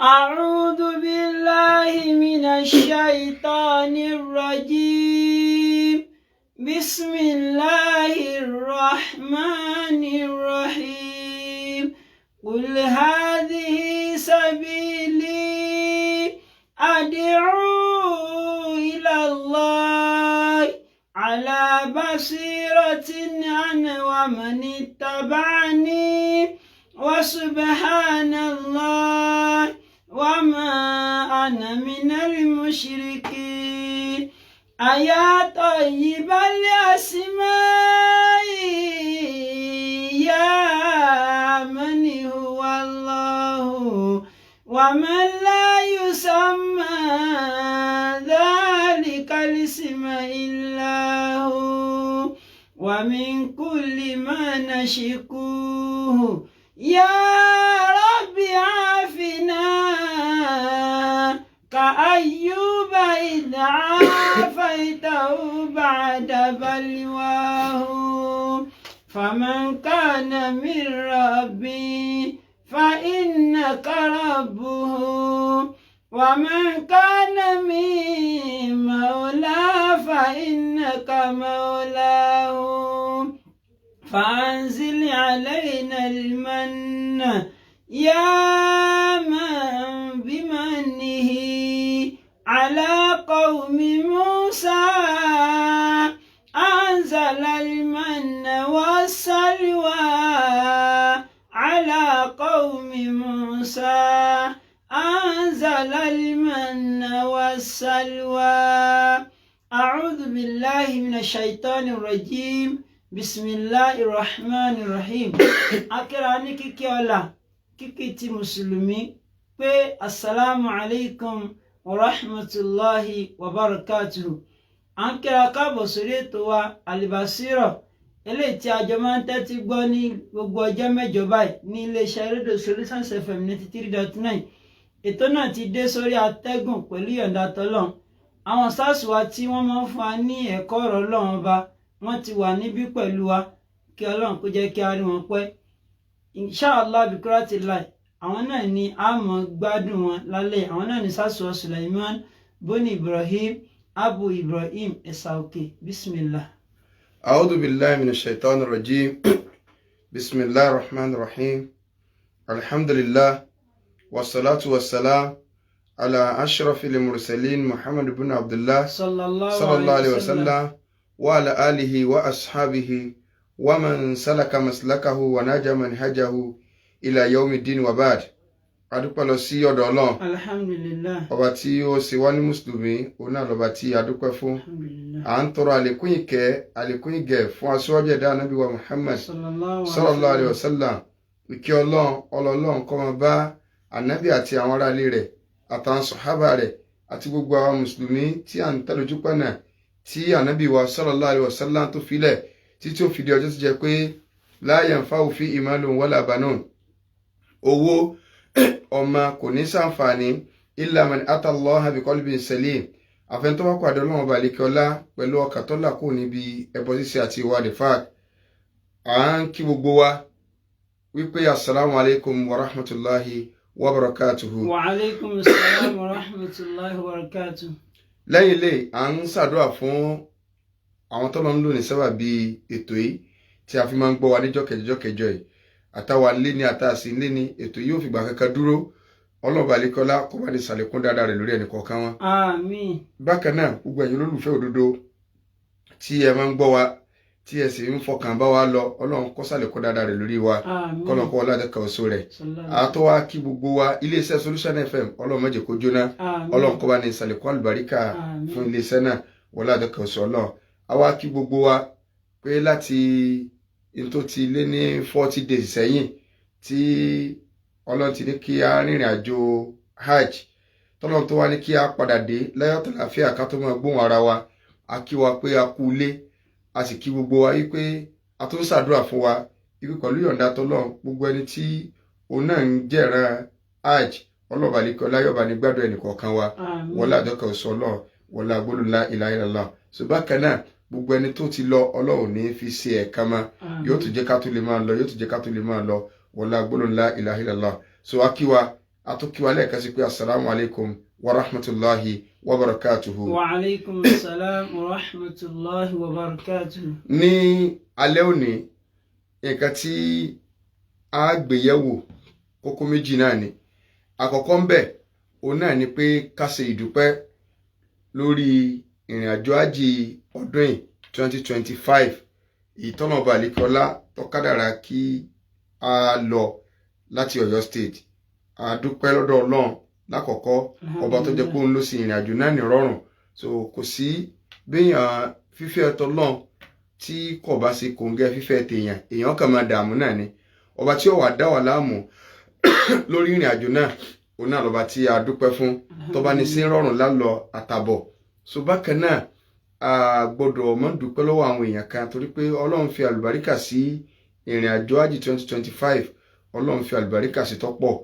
أعوذ بالله من الشيطان الرجيم. بسم الله الرحمن الرحيم. قل هذه سبيلي أدعو إلى الله على بصيرة أنا ومن اتبعني وسبحان الله وما أنا من المشركين. أيا طيب الأسماء يا من هو الله ومن لا يسمى ذلك الاسم إلا هو ومن كل ما نشكوه يا رب عافنا كأيوب إذ عافيته بعد بلواه. فمن كان من ربي فإنك ربه ومن كان من مولى فإنك مولاه. فأنزل علينا المن يا من بمنه على قوم موسى أنزل المن والسلوى على قوم موسى أنزل المن والسلوى. أعوذ بالله من الشيطان الرجيم. بسم الله الرحمن الرحيم. akírani kíkí ọlá kíkí ti mùsùlùmí pé assalamu alaikum wa rahmatullahi wa barakatuhu. à ń kíra káàbọ̀ sórí ètò wa Al-Basira eléyìí tí àjọ máa ń tẹ́tí gbọ́ ní gbogbo ọjọ́ mẹ́jọ báyìí ní iléeṣẹ́ rédíò Solutions FM 93.9. ètò náà ti dé sórí atẹ́gùn pẹ̀lú ìyọ̀ǹda tọ́lọ́run. àwọn SARS wa tí wọ́n máa ń fún wa ní ẹ̀kọ́ ọ̀rọ̀ Ọlọ́run ọba wọ́n ti wà níbí pẹ̀lú wa kí Ọlọ́run kó jẹ́ kí a rí wọn pẹ́. Inshallah bikuratillahi àwọn náà ni a mọ̀ gbádùn wọn lálẹ́. àwọn náà ni SARS wa Sulaiman Boni Ibrahim Abu Ibrahim Esauke. Bismillah. A'udhu billahi minash shaitanir rajim. Bismillahir rahmanir rahim. Alhamdulillah wassalatu wassalam ala ashrafil mursalin Muhammad ibn Abdullah sallallahu alaihi wasallam wa ala alihi wa ashabihi wa man salaka maslakahu wa naja manhajahu ila yawmiddin wa ba'd. Adúpẹ́ lọ sí ọ̀dọ̀ Ọlọ́run. Alhamdulillah. Ọba tí ó ṣe wá ní mùsùlùmí òun náà lọ́ba tí a dúpẹ́ fún. À ń tọrọ àlékún ìkẹ́ àlékún ìgẹ̀ fún aṣíwájú ẹ̀dá Ànábì wa Muhammad sallallahu alaihi wasallam. Ìkẹ́ Ọlọ́run kó máa bá Ànábì àti àwọn ará ilé rẹ̀ àtàwọn sàhábà rẹ̀ àti gbogbo àwọn mùsùlùmí tí à ń tẹ̀lé ojú pọ̀nà tí Ànábì wa sallallahu alaihi wasallam tó filẹ̀ títí ó fi di ọjọ́ tó jẹ́ pé la yanfa'u fi malun wala banun. owó ọmọ kò ní ṣàǹfààní illa man ata Allaha bi qalbin salim. àfẹn tó wá pàdé Ọlọ́run ọba àlékiọlá pẹ̀lú ọkàn tó là kúrò níbi ẹbọ ṣíṣe àti ìwà nifaq. à ń kí gbogbo wa wípé assalamu alaikum wa rahmatullahi wa barakatuhu. Wa alaikum assalam wa rahmatullahi wa barakatuhu. lẹ́yìn ilé à ń ṣàdúrà fún àwọn tó lọ ń lò ní sábà bí ètò yìí tí a fi máa ń gbọ́ wa níjọ́ kẹjọ yìí àtàwà lé ní àtàsí lé ní ètò yóò fìgbà kankan dúró. Ọlọ́run àlékọ́lá kó bá ní ṣàlékún dáadáa rẹ̀ lórí ẹnì kọ̀ọ̀kan wọn. Àmín. bákan náà gbogbo ẹ̀yin olólùfẹ́ òdodo tí ẹ máa ń gbọ́ wa tí ẹ sì ń fọkàn bá wa lọ Ọlọ́run kó ṣàlékún dáadáa rẹ̀ lórí wa. Àmín. kọ́nà kọ́ ọlọ́dẹ̀kọ̀ oṣù rẹ̀. àtọ́ wa kí gbogbo wa iléeṣẹ́ Solution FM Ọlọ́run má jẹ́ kó jóná. Àmín. Ọlọ́run kó bá ní ṣàlékún àlùbáríkà fún iléeṣẹ́ náà ọlọ́dẹ̀kọ̀ oṣù Ọlọ́run. àwa kí gbogbo wa pé láti tó ti lé ní 40 days sẹ́yìn tí Ọlọ́run ti ní kí a rìnrìn àjò hajj tọ́lọ́run tó wá ní kí a padà dé láyọ̀ tó láfíà ká tó máa gbóhùn ara wa. a kí wa pé a kú ilé a sì kí gbogbo wa wípé a tó ń ṣàdúrà fún wa wípé pẹ̀lú ìyọ̀ǹda tọ́lọ́run gbogbo ẹni tí òun náà ń jẹ̀ràn hajj ọlọ́ba àlékọ́ láyọ̀bá ní gbádùn ẹnì kọ̀ọ̀kan wa wọlé àjọkọ̀ ọ̀sọ̀ Ọlọ́run wọlé agbólúlá ilaha illallah. ṣùgbọ́n kan náà gbogbo ẹni tó ti lọ Ọlọ́run ní fi ṣe ẹ̀ka ma yóò tún jẹ́ ká tún lè máa lọ yóò tún jẹ́ ká tún lè máa lọ wọlé agbólúlá ilaha illallah. so akíwa àtúnkíwá lẹ́ẹ̀kan sí pé assalamu alaikum wa rahmatullahi wa barakatuhu. Wa alaikum assalam wa rahmatullahi wa barakatuhu. Ní alẹ́ òní nǹkan tí a gbé yẹ̀wò kókó méjì náà ni. Àkọ́kọ́ ńbẹ̀ òun náà ni pé ká ṣe ìdúpẹ́ lórí ìrìn àjò ájì ọdún 2025 ìtọ́nà ọba àlekọ́lá tó kádàrá kí a lọ láti Ọ̀yọ́ state. A dúpẹ́ lọ́dọ̀ Ọlọ́run lákọ̀ọ́kọ́ ọba tó jẹ́ pé òun ló sì ìrìn àjò náà ní rọrùn. So kò sí béèyàn fífẹ́ ẹ̀tọ́ Ọlọ́run tí kò bá ṣe kòǹgẹ́ fífẹ́ tèèyàn èèyàn kàn máa dààmú náà ni. Ọba tí ó wà dá wà láàmú lórí ìrìn àjò náà òun náà lọ́ba tí a dúpẹ́ fún tó bá ní sí rọrùn lálọ àtàbọ̀. So bákan náà a gbọ́dọ̀ mọ́ dúpẹ́ lọ́wọ́ àwọn èèyàn kan torí pé Ọlọ́run fi àlùbáríkà sí ìrìn àjò ájì 2025. Ọlọ́run fi àlùbáríkà sí tọ́pọ̀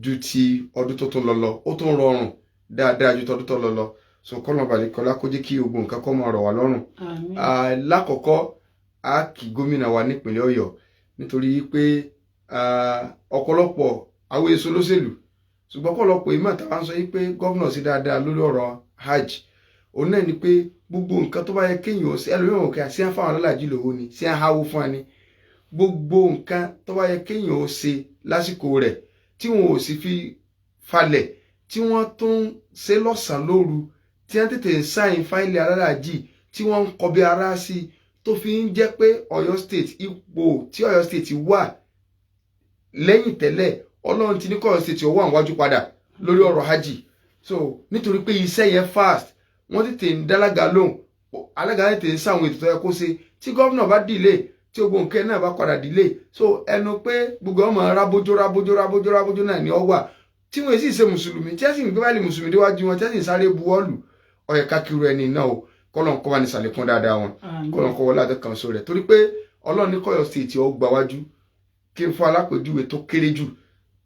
ju ti ọdún tó tún lọ ó tún rọrùn dáadáa ju tọdún tó lọ. So kọ́nà balẹ̀kọ́lá kó jẹ́ kí gbogbo nǹkan kó máa rọ̀ wá lọ́rùn. Lákọ̀ọ́kọ́ a kí gómìnà wa nípìnlẹ̀ Ọ̀yọ́ nítorí pé ọ̀pọ̀lọpọ̀ àwọn èso lóṣèlú ṣùgbọ́n ọ̀pọ̀lọpọ̀ ìmọ̀ táwa ń sọ yìí pé gómìnà sí dáadáa lórí ọ̀rọ̀ hajj. Òun náà ni pé gbogbo nǹkan tó bá yẹ kéèyàn ṣe ẹlòmíràn òkè àti àǹfà àwọn alálàájì lówó ni sí àháwó fún wa ni. Gbogbo nǹkan tó bá yẹ kéèyàn ṣe lásìkò rẹ̀ tí wọn ò sì fi falẹ̀ tí wọ́n tún ṣe lọ́sàn-án lóru tí wọ́n tètè ń sáyìn fáìlì alálàájì tí wọ́n ń kọbi ara sí tó fi ń jẹ́ pé Ọ̀yọ́ state ipò tí Ọ̀yọ́ state wà lẹ́yìn tẹ́lẹ̀ Ọlọ́run ti ní kọ́ Ọ̀yọ́ state ọwọ́ àwájú padà lórí ọ̀rọ̀ hajj. So nítorí pé iṣẹ́ yẹn fast wọ́n tètè ń dálága lóhùn alága tètè ń sáwọn ètò tó yẹ kó ṣe tí gómìnà bá dìlé tí gbogbo nǹkan náà bá padà dìlé. So ẹnu pé gbogbo ọmọ rábójó náà ni ọ wà tí wọ́n sì ṣe mùsùlùmí tí wọ́n sì ń gbé báyìí mùsùlùmí déwájú wọn tí wọ́n sì ń sáré buwọ́lù ó yẹ ká kírú ẹni náà o kọ́lọ́n kọ́ wa ní sàlékún dáadáa wọn kọ́lọ́n kọ́ wọlé àdékan sọ rẹ̀ torí pé Ọlọ́run ní kọ́yọ̀ state ó gbà wájú kí n fún alápèjúwe tó kéré jù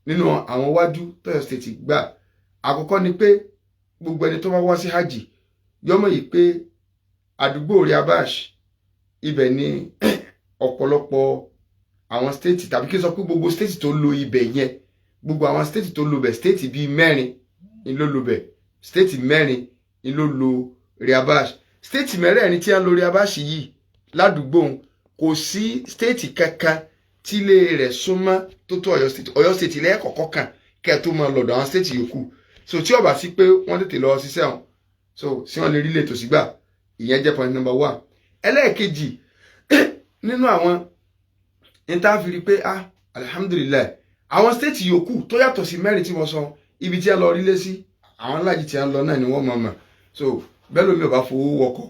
nínú àwọn wájú tọ́yọ̀ state gbà. Àkọ́kọ́ ni pé gbogbo ẹni tó bá wá sí hajj yọmọ yìí pé àdúgbò Riabash ibẹ̀ ni ọ̀pọ̀lọpọ̀ àwọn state tàbí kí n sọ pé gbogbo state tó lo ibẹ̀ yẹn gbogbo àwọn state tó lo bẹ̀ state bíi mẹ́rin ni ló lo bẹ̀ state mẹ́rin ni ló lo Riabash. State mẹ́rẹ̀ẹ̀rin tí a ń lo Riabash yìí ládùúgbò kò sí state kankan tí ilé rẹ̀ súnmọ́ tó tó Ọ̀yọ́ state lẹ́ẹ̀kọ̀ọ̀kan kan kẹ́ ẹ̀ tó máa lọ́dọ̀ àwọn state yòókù. So tí ó bá sí pé wọ́n tètè lọ ṣiṣẹ́ wọn so sí wọn lè rí lè tòsí gbà ìyẹn jẹ́ point number 1. Ẹlẹ́ẹ̀kejì nínú àwọn ìtàfìrí pé alhamdulillah àwọn state yòókù tó yàtọ̀ sí mẹ́rin tí wọ́n sọ ibi tí a lọ rílé sí àwọn aláàjì tí a ń lọ náà ni wọ́n mọ̀ so bẹ́ẹ̀ lómi ò bá fowó wọkọ̀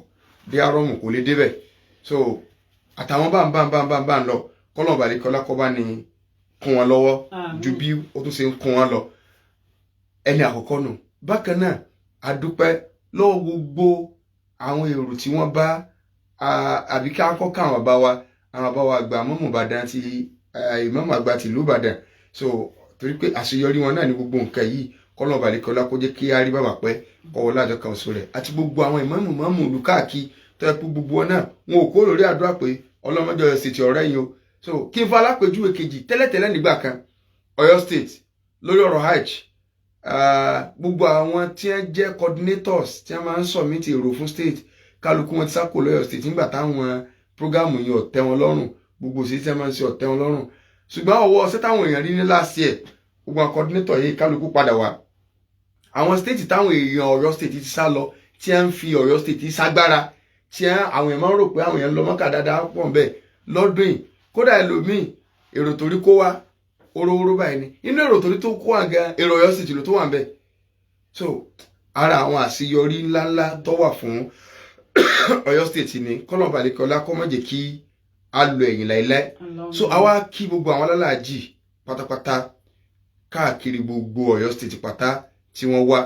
bí arọ́mù kò lè débẹ̀. So àtàwọn bá ń lọ kọ́lọ̀ balẹ̀kọ́lá kọ́ bá ní kún wọn lọ́wọ́ ju bí ó tún ṣe ń kún wọn lọ. Ẹni àkọ́kọ́ nù. Bákan náà a dúpẹ́ lọ́wọ́ gbogbo àwọn èrò tí wọ́n bá àbí ká kọ́kọ́ àwọn bàbá wa àgbà mọ́mọ́ Ìbàdàn ti ìmọ̀mọ́ àgbà tìlú Ìbàdàn. So torí pé àṣeyọrí wọn náà ní gbogbo nǹkan yìí kọ́lọ̀ balẹ̀kọ́lá kó jẹ́ kí á rí bàbá pẹ́ kọ́wọ́ lájọ kan sọ rẹ̀ àti gbogbo àwọn ìmọ̀mọ́ ìlú káàkiri tó yẹ pé gbogbo wọn náà wọn ò kó lórí àdúrà pé ọlọ́mọdé Ọ̀yọ́ state ọ̀rẹ́ yìí o. So kí n fa alápèjúwe kejì tẹ́lẹ̀tẹ́lẹ̀ nígbà kan Ọ̀yọ́ state lórí ọ̀rọ̀ hajj gbogbo àwọn tí wọ́n jẹ́ coordinators tí wọ́n máa ń submit èrò fún state kálukú wọn ti sáko lọ́yọ̀ state nígbà táwọn programu yìí ọ̀tẹ́ wọn lọ́rùn gbogbo sí tí wọ́n máa ń ṣe ọ̀tẹ́ wọn lọ́rùn ṣùgbọ́n ọwọ́ ọ̀sẹ̀ táwọn èèyàn rí ní last year gbogbo àwọn coordinator yìí kálukú padà wá àwọn state táwọn èèyàn Ọ̀yọ́ state ti sá lọ tí wọ́n ń fi Ọ̀yọ́ state ságbára tí àwọn èèyàn máa ń rò pé àwọn èèyàn lọ mọ́kà dáadáa pọ̀ bẹ́ẹ̀ lọ́dún yìí kódà ẹlòmíì èrò torí kó wá oró báyìí ni inú èrò torí tó kó àga èrò Ọ̀yọ́ state ló tó wà ń bẹ̀. So ara àwọn àṣeyọrí ńláńlá tó wà fún Ọ̀yọ́ state ni kọ́nà balẹ̀kọ́lá kọ́ mọ́ jẹ́ kí a lo ẹ̀yìn láìláì. So àwa kí gbogbo àwọn alálàájì pátápátá káàkiri gbogbo Ọ̀yọ́ state pátá tí wọ́n wá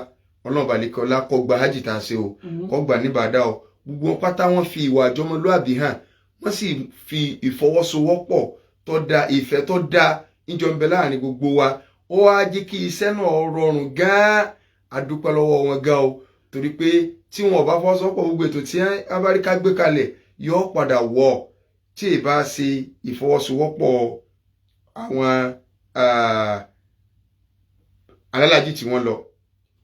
Ọlọ́run balẹ̀kọ́lá kó gba hajj tá a ṣe o kó gbà ní bàdá o gbogbo wọn pátá wọ́n fi ìwà àjọmọlúàbí hàn wọ́n sì fi ìfọwọ́sowọ́pọ̀ tó dá ìfẹ́ tó dá ìjọba láàrin gbogbo wa ó wá jẹ́ kí iṣẹ́ náà rọrùn gan-an adúpẹ́ lọ́wọ́ wọn gan o torí pé tí wọn ò bá fọwọ́sowọ́pọ̀ gbogbo ètò tí abáríkà gbé kalẹ̀ yóò padà wọ̀ tí ì bá ṣe ìfọwọ́sowọ́pọ̀ àwọn alálàájì tí wọ́n lọ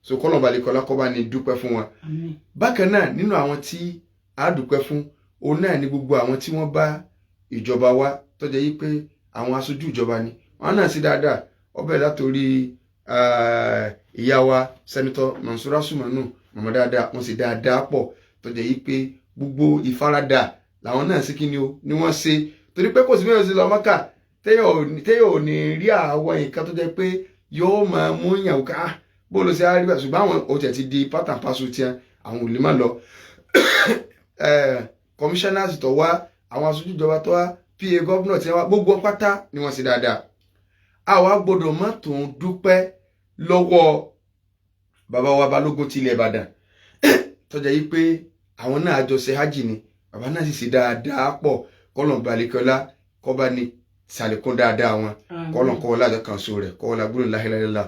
so kọ́lọ̀ balẹ̀kọ́lá kó bá ní dúpẹ́ fún wọn. Bákan náà nínú àwọn tí a dúpẹ́ fún òun náà ni gbogbo àwọn tí wọ́n bá ìjọba wá tó jẹ́ yí pé àwọn aṣojú ìjọba ni wọ́n náà sí dáadáa ọbẹ̀ látòrí ìyá wa sẹ́nitọ́ Mansura Sumanu mọ̀mọ́ dáadáa wọ́n sì dáadáa pọ̀ tó jẹ́ yí pé gbogbo ìfaradà làwọn náà sí kí ni o ni wọ́n ṣe torí pé kò sí mẹ́rin sí lọ Mọ́kà téèyàn ò ní rí àwọn nǹkan tó jẹ́ pé yóò máa mú yàn ká bó ló ṣe á rí bá ṣùgbọ́n àwọn ò tẹ̀ ti di part and parcel tiẹ̀ àwọn ò lè má lọ commissioners tó wá àwọn aṣojú ìjọba tó wá PA governor tí wọ́n gbogbo pátá ni wọ́n ṣe dáadáa àwa gbọ́dọ̀ má tún dúpẹ́ lọ́wọ́ bàbá wa Balógun ti ilẹ̀ Ìbàdàn tó jẹ́ yí pé àwọn náà àjọ ṣe hajj ni bàbá náà sì ṣe dáadáa pọ̀ kọ́lọ̀ balẹ̀kọ́lá kọ́ba ní ṣàlékún dáadáa wọn kọ́lọ̀ kọ́wọ́ lájọ kan so rẹ̀ kọ́wọ́ la gbọ́dọ̀ láhìláhìlá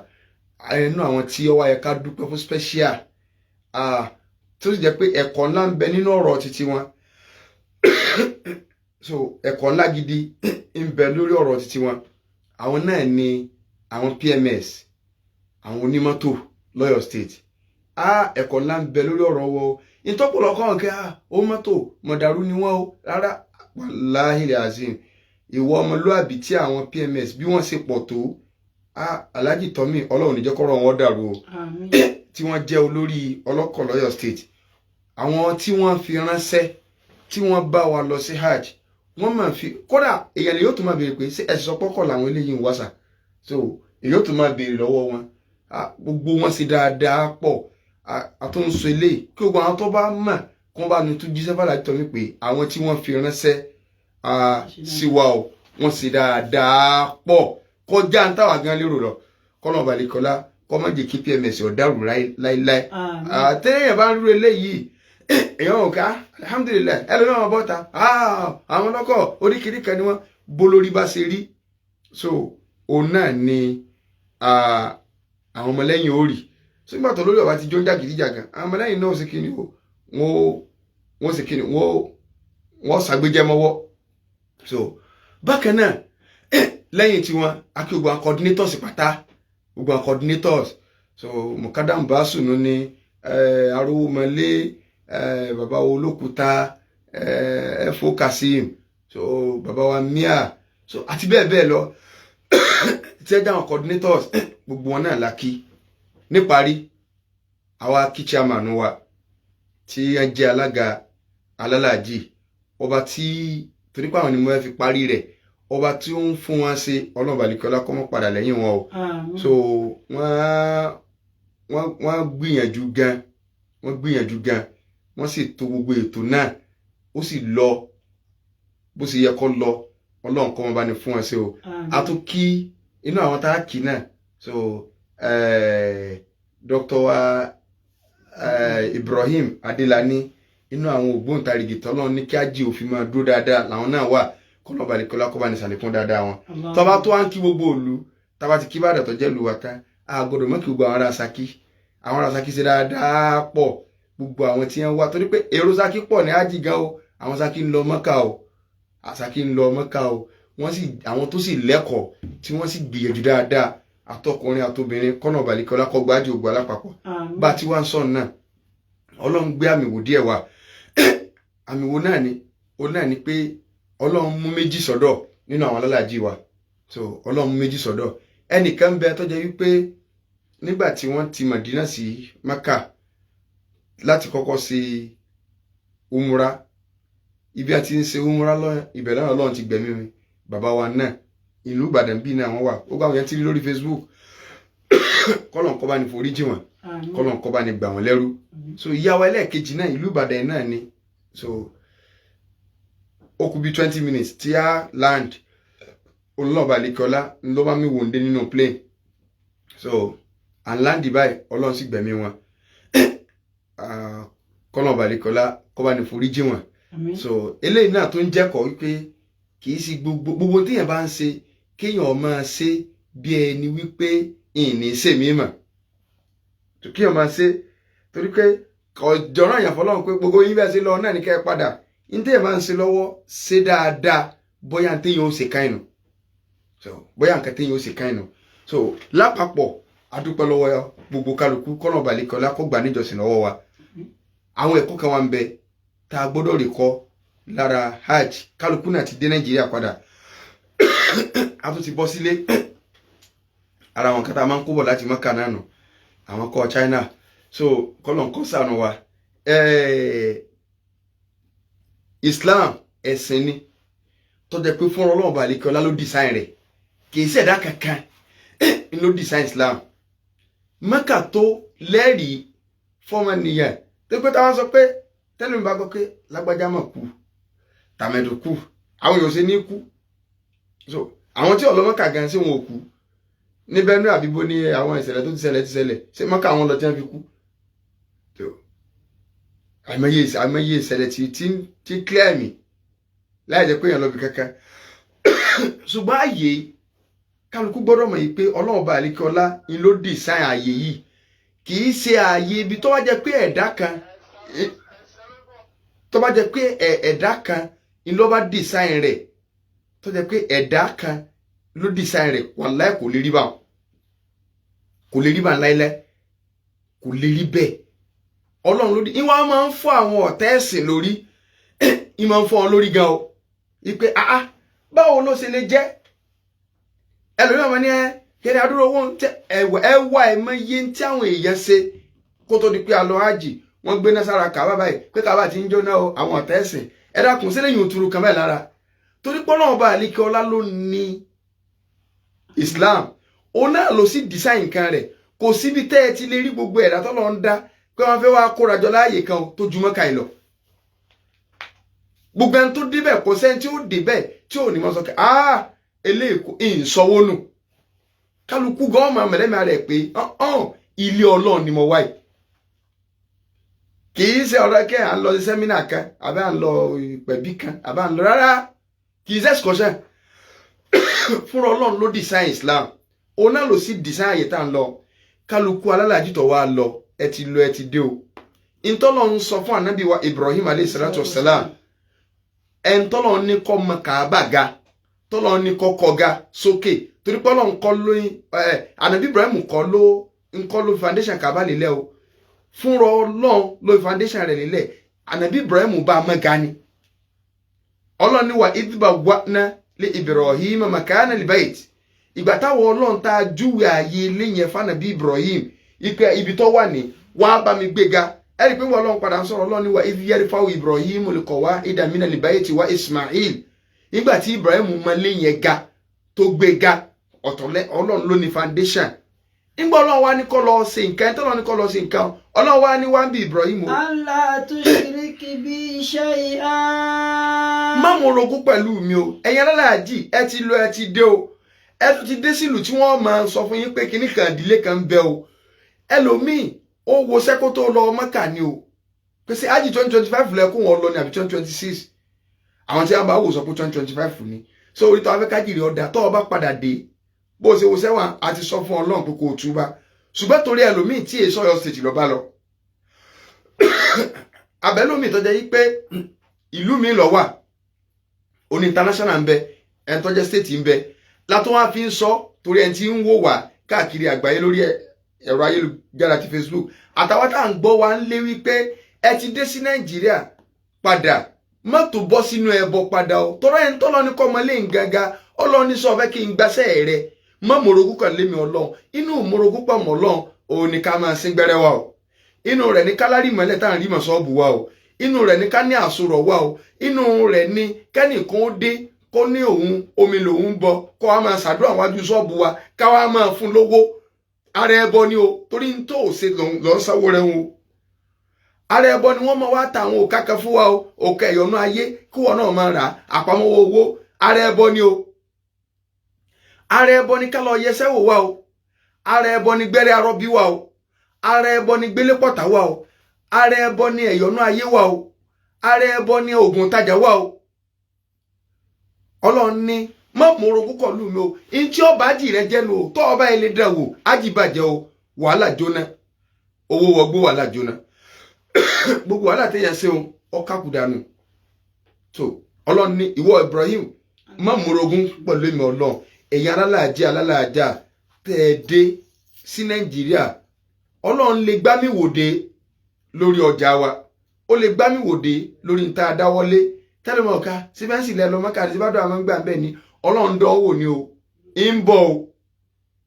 ẹnu àwọn tí ó wáyé ká dúpẹ́ fún special tó sì jẹ́ pé ẹ̀kọ́ ńlá ń bẹ nínú ọ̀rọ̀ títí wọn so ẹ̀kọ́ ńlá gidi ń bẹ lórí ọ̀rọ̀ títí wọn àwọn náà ni àwọn PMS àwọn onímọ́tò lọ́yọ̀ state ẹ̀kọ́ ńlá ń bẹ lórí ọ̀rọ̀ wọn ìtọ́pọ̀lọ́ kọ́ kẹ́ ó mọ́tò mọ̀dàrú ni wọ́n ó rárá wàláhìlẹ̀ azim ìwọ ọmọlúàbí tí àwọn PMS bí wọ́n ṣe pọ̀ tó Alhaji Tommy ọlọ́run níjẹ́ kọ́rọ̀ wọn dàrú o tí wọ́n jẹ́ olórí ọlọ́kọ̀ lọ́yọ̀ state àwọn tí wọ́n fi ránṣẹ́ tí wọ́n bá wa lọ sí hajj wọ́n máa fi kódà èèyàn lè yóò tún máa béèrè pé ṣé ẹ̀sìn sọpọ́kọ̀ làwọn eléyìí ń wáṣà so èyí yóò tún máa béèrè lọ́wọ́ wọn gbogbo wọn sì dáadáa pọ̀ àtúnṣe eléyìí kí gbogbo àwọn tó bá mọ̀ kí wọ́n bá nu tún jíṣẹ́ fàlàjì Tommy pé àwọn tí wọ́n fi ránṣẹ́ sí wa o wọ́n sì dáadáa pọ̀ kọjá ń táwà gan lérò lọ kọ́nà balẹ̀kọ́lá kọ́ má jẹ́ kí PMS ọ̀dàrú láíláí àtẹ́yìn bá ń rú eléyìí èèyàn ò ká alhamdulilayi ẹlòmí àwọn bọ́ta àwọn ọlọ́kọ̀ oríkìrí kan ni wọ́n bolórí bá ṣe rí so òun náà ni àwọn ọmọlẹ́yìn ó rí sígbà tó lórí ọba ti jó ń jàgídíjàgan àwọn ọmọlẹ́yìn náà ó sì kí ni wọ́n sì kí ni wọ́n ṣàgbéjẹ́ mọ́wọ́ so bákan náà lẹ́yìn tí wọ́n akí gbogbo àwọn coordinators pátá gbogbo àwọn coordinators so Mukadam Basunu ní Arówómọlé bàbá wa Olókùta Efo Kasim so bàbá wa Mia so àti bẹ́ẹ̀ bẹ́ẹ̀ lọ tí ẹ dáhùn coordinators gbogbo wọn náà la kí níparí àwa kí chairman wa tí ẹ jẹ́ alága alálàájì ọba tí torí pé àwọn ni mo fẹ́ fi parí rẹ̀ ọba tí ó ń fún wọn ṣe ọlọ́run balẹ̀kọ́lá kọ́ mọ́ padà lẹ́yìn wọn o so wọ́n gbìyànjú gan wọ́n sì tò gbogbo ètò náà ó sì lọ bó sì yẹ kó lọ ọlọ́run kọ́ mọ́ bá ní fún wọn ṣe o a tún kí inú àwọn tá a kì náà so Dr. wa Ibrahim Adelani inú àwọn ògbóǹtarìgì tọ́lọ́run ní kí á jí òfin máa dúró dáadáa làwọn náà wà kọ́nà balẹ̀kọ́lá kọ́ bá ní sàlékún dáadáa wọn tọ́ba tó wá ń kí gbogbo òlu tàbá ti kí bá dàtọ̀ jẹ́ lùwà ká àgọ́dọ̀ mọ́ kí gbogbo àwọn ará Ṣakí ṣe dáadáa pọ̀ gbogbo àwọn tí wọ́n wá torí pé èrò Ṣakí pọ̀ ní ájì gan o àwọn Ṣakí ń lọ Mọ́kà o wọ́n sì àwọn tó sì lẹ́kọ̀ọ́ tí wọ́n sì gbìyànjú dáadáa àtọkùnrin àtobìnrin kọ́nà balẹ̀kọ́lá kọ́ gbájú ògbó alápapọ̀ bá ti wá ń sọ náà Ọlọ́run gbé àmì wò díẹ̀ wá àmì wò náà ni pé Ọlọ́run mú méjì sọ́dọ̀ nínú àwọn alálàájì wa so Ọlọ́run mú méjì sọ́dọ̀ ẹnìkan bẹ tó jẹ́ wípé nígbà tí wọ́n ti Mádínà sí Mákà láti kọ́kọ́ ṣe umura ibi àti ń ṣe umura lọ ibẹ̀ náà Ọlọ́run ti gbẹ̀mí mi bàbá wa náà ìlú Ìbàdàn bí náà wọ́n wà ó gbà wọ́n yẹn ti rí lórí Facebook kọ́lọ̀n kọ́ bá ní foríjì wọn kọ́lọ̀n kọ́ bá ní gbà wọ́n lẹ́rú so ìyàwó ẹlẹ́ẹ̀kejì náà ìlú Ìbàdàn náà ni so ó kù bí 20 minutes tí a land olùlọ́ọ̀bà lẹ́kọ́lá ló bá mi wòǹde nínú plane so and land báyìí Ọlọ́run sì gbẹ̀mí wọn kọ́lọ̀ọ̀bà lẹ́kọ́lá kọ́ bá ní foríjì wọn so eléyìí náà tó ń jẹ́kọ̀ọ́ wípé kì í sí gbogbo téèyàn bá ń ṣe kéèyàn máa ṣe bí ẹni wípé ìní sèmí mọ̀ kéèyàn máa ṣe torí pé ọ̀jọ̀ràn àyànfọ́ lọ́run pé gbogbo yín bẹ́ẹ̀ sí lọ náà ní kẹ́ ẹ padà ní téèyàn máa ń ṣe lọ́wọ́ ṣe dáadáa bóyá téèyàn ó ṣe káìnù so bóyá nǹkan téèyàn ó ṣe káìnù so lápapọ̀ adúpẹ́ lọ́wọ́ gbogbo kálukú kọ́nà balẹ̀kọ́lá kó gbà níjọsìn lọ́wọ́ wa àwọn ẹ̀kọ́ kan wà ń bẹ tá a gbọ́dọ̀ rí kọ́ lára hajj kálukú náà ti dé Nàìjíríà padà a tún ti bọ́ sílé ara àwọn kan tá a máa ń kó bọ̀ láti Mọ́kà náà nù àwọn kọ́ China so kọ́nà kọ́ sànù wa Islam ẹ̀sìn ni tó jẹ́ pé fún Ọlọ́run balẹ̀kọ́lá ló design rẹ̀ kì í ṣẹ̀dá kankan ló design Islam Mẹ́kà tó lẹ́rìí fọ́mọ nìyẹn tó pé táwọn sọ pé tẹ́lẹ̀ mi bá gbọ́ pé lágbájá mọ̀ kú tàmẹ̀dù kú àwọn yóò ṣe ní kú so àwọn tí ọlọ́mọ́kà gan sí wọn ò kú níbẹ̀ ní àbíbó ní àwọn ìṣẹ̀lẹ̀ tó ti ṣẹlẹ̀ ṣé Mẹ́kà àwọn lọ tí wọ́n fi kú àìmọye ìṣẹ̀lẹ̀ tí clear mi láì jẹ́ pé èèyàn lọ bí kankan ṣùgbọ́n ààyè kálukú gbọ́dọ̀ mọ̀ yìí pé Ọlọ́run bá àlékọ́lá ń ló design ààyè yìí kì í ṣe ààyè ibi tó bá jẹ́ pé ẹ̀dá kan ń ló bá design rẹ̀ tó jẹ́ pé ẹ̀dá kan ló design rẹ̀ wàláhì kò lè rí bá láíláí kò lè rí bẹ́ẹ̀ Ọlọ́run ló dé ìwọ́n máa ń fọ́ àwọn ọ̀tá ẹ̀sìn lórí ìmọ̀ ń fọ́ wọn lórí gan o ìpè báwo ló ṣe lè jẹ́ ẹlòmíràn máa ní kẹrẹ adúrò owó ẹwà ẹmọye tí àwọn èèyàn ṣe kó tó di pé alọ hájì wọ́n gbé náà sára Káàbà báyìí pé Káàbà ti ń jóná o àwọn ọ̀tá ẹ̀sìn ẹ dákun sílẹ̀ yìí ò turu kan báyìí lára torí pé Ọlọ́run bá àlékọ́lá ló ní Islam òun náà ló sì design nǹkan rẹ̀ kò síbi tẹ́ ẹ ti lè rí gbogbo ẹ̀dá tọ́lọ́ ń dá pé wọ́n fẹ́ wá kórajọ láàyè kan tó ju Mọ́kà lọ gbogbo ẹni tó débẹ̀ kò sẹ́ni tí ó débẹ̀ tí ò ní mọ́ sọ pé eléèkó ìsọwọ́ nù kálukú gan máa mẹ̀lẹ́mẹ̀ rẹ̀ pé ilé Ọlọ́run ni mo wá yìí kì í ṣe ọ̀rọ̀ kẹ́ à ń lọ sí sẹ́mínà kan àbẹ́ à ń lọ ìpẹ̀bí kan àbẹ́ à ń lọ rárá kì í ṣe excursion fúnra Ọlọ́run ló design Islam òun náà ló sì design àyè tá à ń lọ kálukú alálàájì tó wá lọ ẹ ti lọ ẹ ti dé o ìtọ́lọ́run sọ fún ànábì wa Ibrahim alayhi salatu wassalam ẹ̀ńtọ́lọ́run ní kọ́ mọ Káàbà ga tọ́lọ́run ní kọ́ kọ́ga sókè torí pé Ọlọ́run kọ́ lóyún ànábì Ibrahim kọ́ ló foundation Káàbà lélẹ̀ o fúnra Ọlọ́run ló foundation rẹ̀ lélẹ̀ ànábì Ibrahim bá mọ́ga ni Ọlọ́run ní wa idba wa'na li Ibrahim makana al-bayt ìgbà táwọn Ọlọ́run tá a júwe ààyè ilé yẹn fànàbí Ibrahim ibi tó wà ní wàá bá mi gbéga ẹ̀rí pé wọ́n Ọlọ́run padà ń sọ̀rọ̀ Ọlọ́run ní wa idh yarfa'u Ibrahim al-qawa'ida mina al-bayti wa Ismail nígbà tí Ibrahim mọ lé yẹn ga tó gbéga ọ̀tọ̀lẹ́ Ọlọ́run ló ní foundation nígbà Ọlọ́run wá ní kó lọ ṣe nǹkan tọ́lọ́run ní kó lọ ṣe nǹkan Ọlọ́run wá ní wá ń bí Ibrahim o. Allah tushriki bi shay'an. má mo rogún pẹ̀lú mi o ẹ̀yin alálàájì ẹ ti lọ ẹ ti dé o ẹ tún ti dé sílùú tí wọ́n máa sọ fún yín pé kinní kan ìdílé kan ń bẹ o ẹlòmíì ó wo sẹ́kó tó lọ Mọ́kà ni o pèsè ájì 2025 lẹ́kùn wọn lọ ní àbí 2026 àwọn tí wọ́n bá wò sọ pé 2025 ni so orí tó afẹ́ kájìrì ọ̀dà tó o bá padà dé bó o ṣe wo sẹ́wọ̀n àti sọ fún Ọlọ́run pé kò túbá ṣùgbọ́n torí ẹlòmíì tí èso Ọ̀yọ́ state lọ bá lọ abẹ́lómi tó jẹ́ yí pé ìlú mi lọ wà oní international ń bẹ ẹni tó jẹ́ state ń bẹ látọ́ wá fi ń sọ torí ẹni tí ń wò wá káàkiri àgbáyé lórí ẹ̀rọ ayélujára ti Facebook àtàwọn tá à ń gbọ́ wa ń lé wípé ẹ ti dé sí Nàìjíríà padà mọ́tò bọ́ sínú ẹbọ padà o tọ́rọ ẹni tọ́lọ́ ní kọ́ ọmọlé ìganga Ọlọ́run ní sọ fẹ́ kí n gbaṣẹ́ rẹ mọ́ mọ̀rọ̀gún kan lémi Ọlọ́run inú mọ̀rọ̀gún pọ̀ mọ́ Ọlọ́run òun ni ká máa sín gbẹ́rẹ́ wa o inú rẹ̀ ní kálárì mọ́lẹ̀ tá à ń rí mọ̀sọ́ọ̀bù wa o inú rẹ̀ ní ká ní àsorọ̀ wa o inú rẹ̀ ní kẹ́nìkan ó dé kó ní òun omi lòun bọ kó wa máa ṣàdúrà wájú ṣọ́ọ̀bù wa ká wa máa fún lówó ara ẹbọ ni o torí ń tó ṣe lọ sanwó rẹ̀ wọn o ara ẹbọ ni wọ́n máa wá ta àwọn òkà kan fún wa o òkà ìyọnú ayé kí wọn náà máa rà àpamọ́wọ́ owó ara ẹbọ ni o ara ẹbọ ni ká lọ yẹsẹ́ wò wa o ara ẹbọ ni gbẹ́rẹ́ arọ́bí wa o ara ẹbọ ni gbélé pọ̀tà wa o ara ẹbọ ni ẹ̀yọnú ayé wa o ara ẹbọ ni oògùn tajà wa o Ọlọ́run ní má mú orogún kọ lù mí o in tí ọba ájì rẹ jẹ́ nu o tó ọba ilé dẹ̀ wò ájì bàjẹ́ o wàhálà jóná owó wọgbó wàhálà jóná gbogbo wàhálà tẹ́yà ṣe o ọkà kùdànù tó Ọlọ́run ní ìwọ Ibrahim má mú orogún pẹ̀lú èmi Ọlọ́run ẹ̀yin alálàájá tẹ́ ẹ dé sí Nàìjíríà Ọlọ́run lè gbá mi wòde lórí ọjà wa ó lè gbá mi wòde lórí nta dáwọ́lé tẹ́lẹ̀mọ̀ ká síbẹ̀nsì lẹ lọ mọ́ká àti bàdó àwọn gbà bẹ́ẹ̀ ni Ọlọ́run dán wò ni o ń bọ̀ o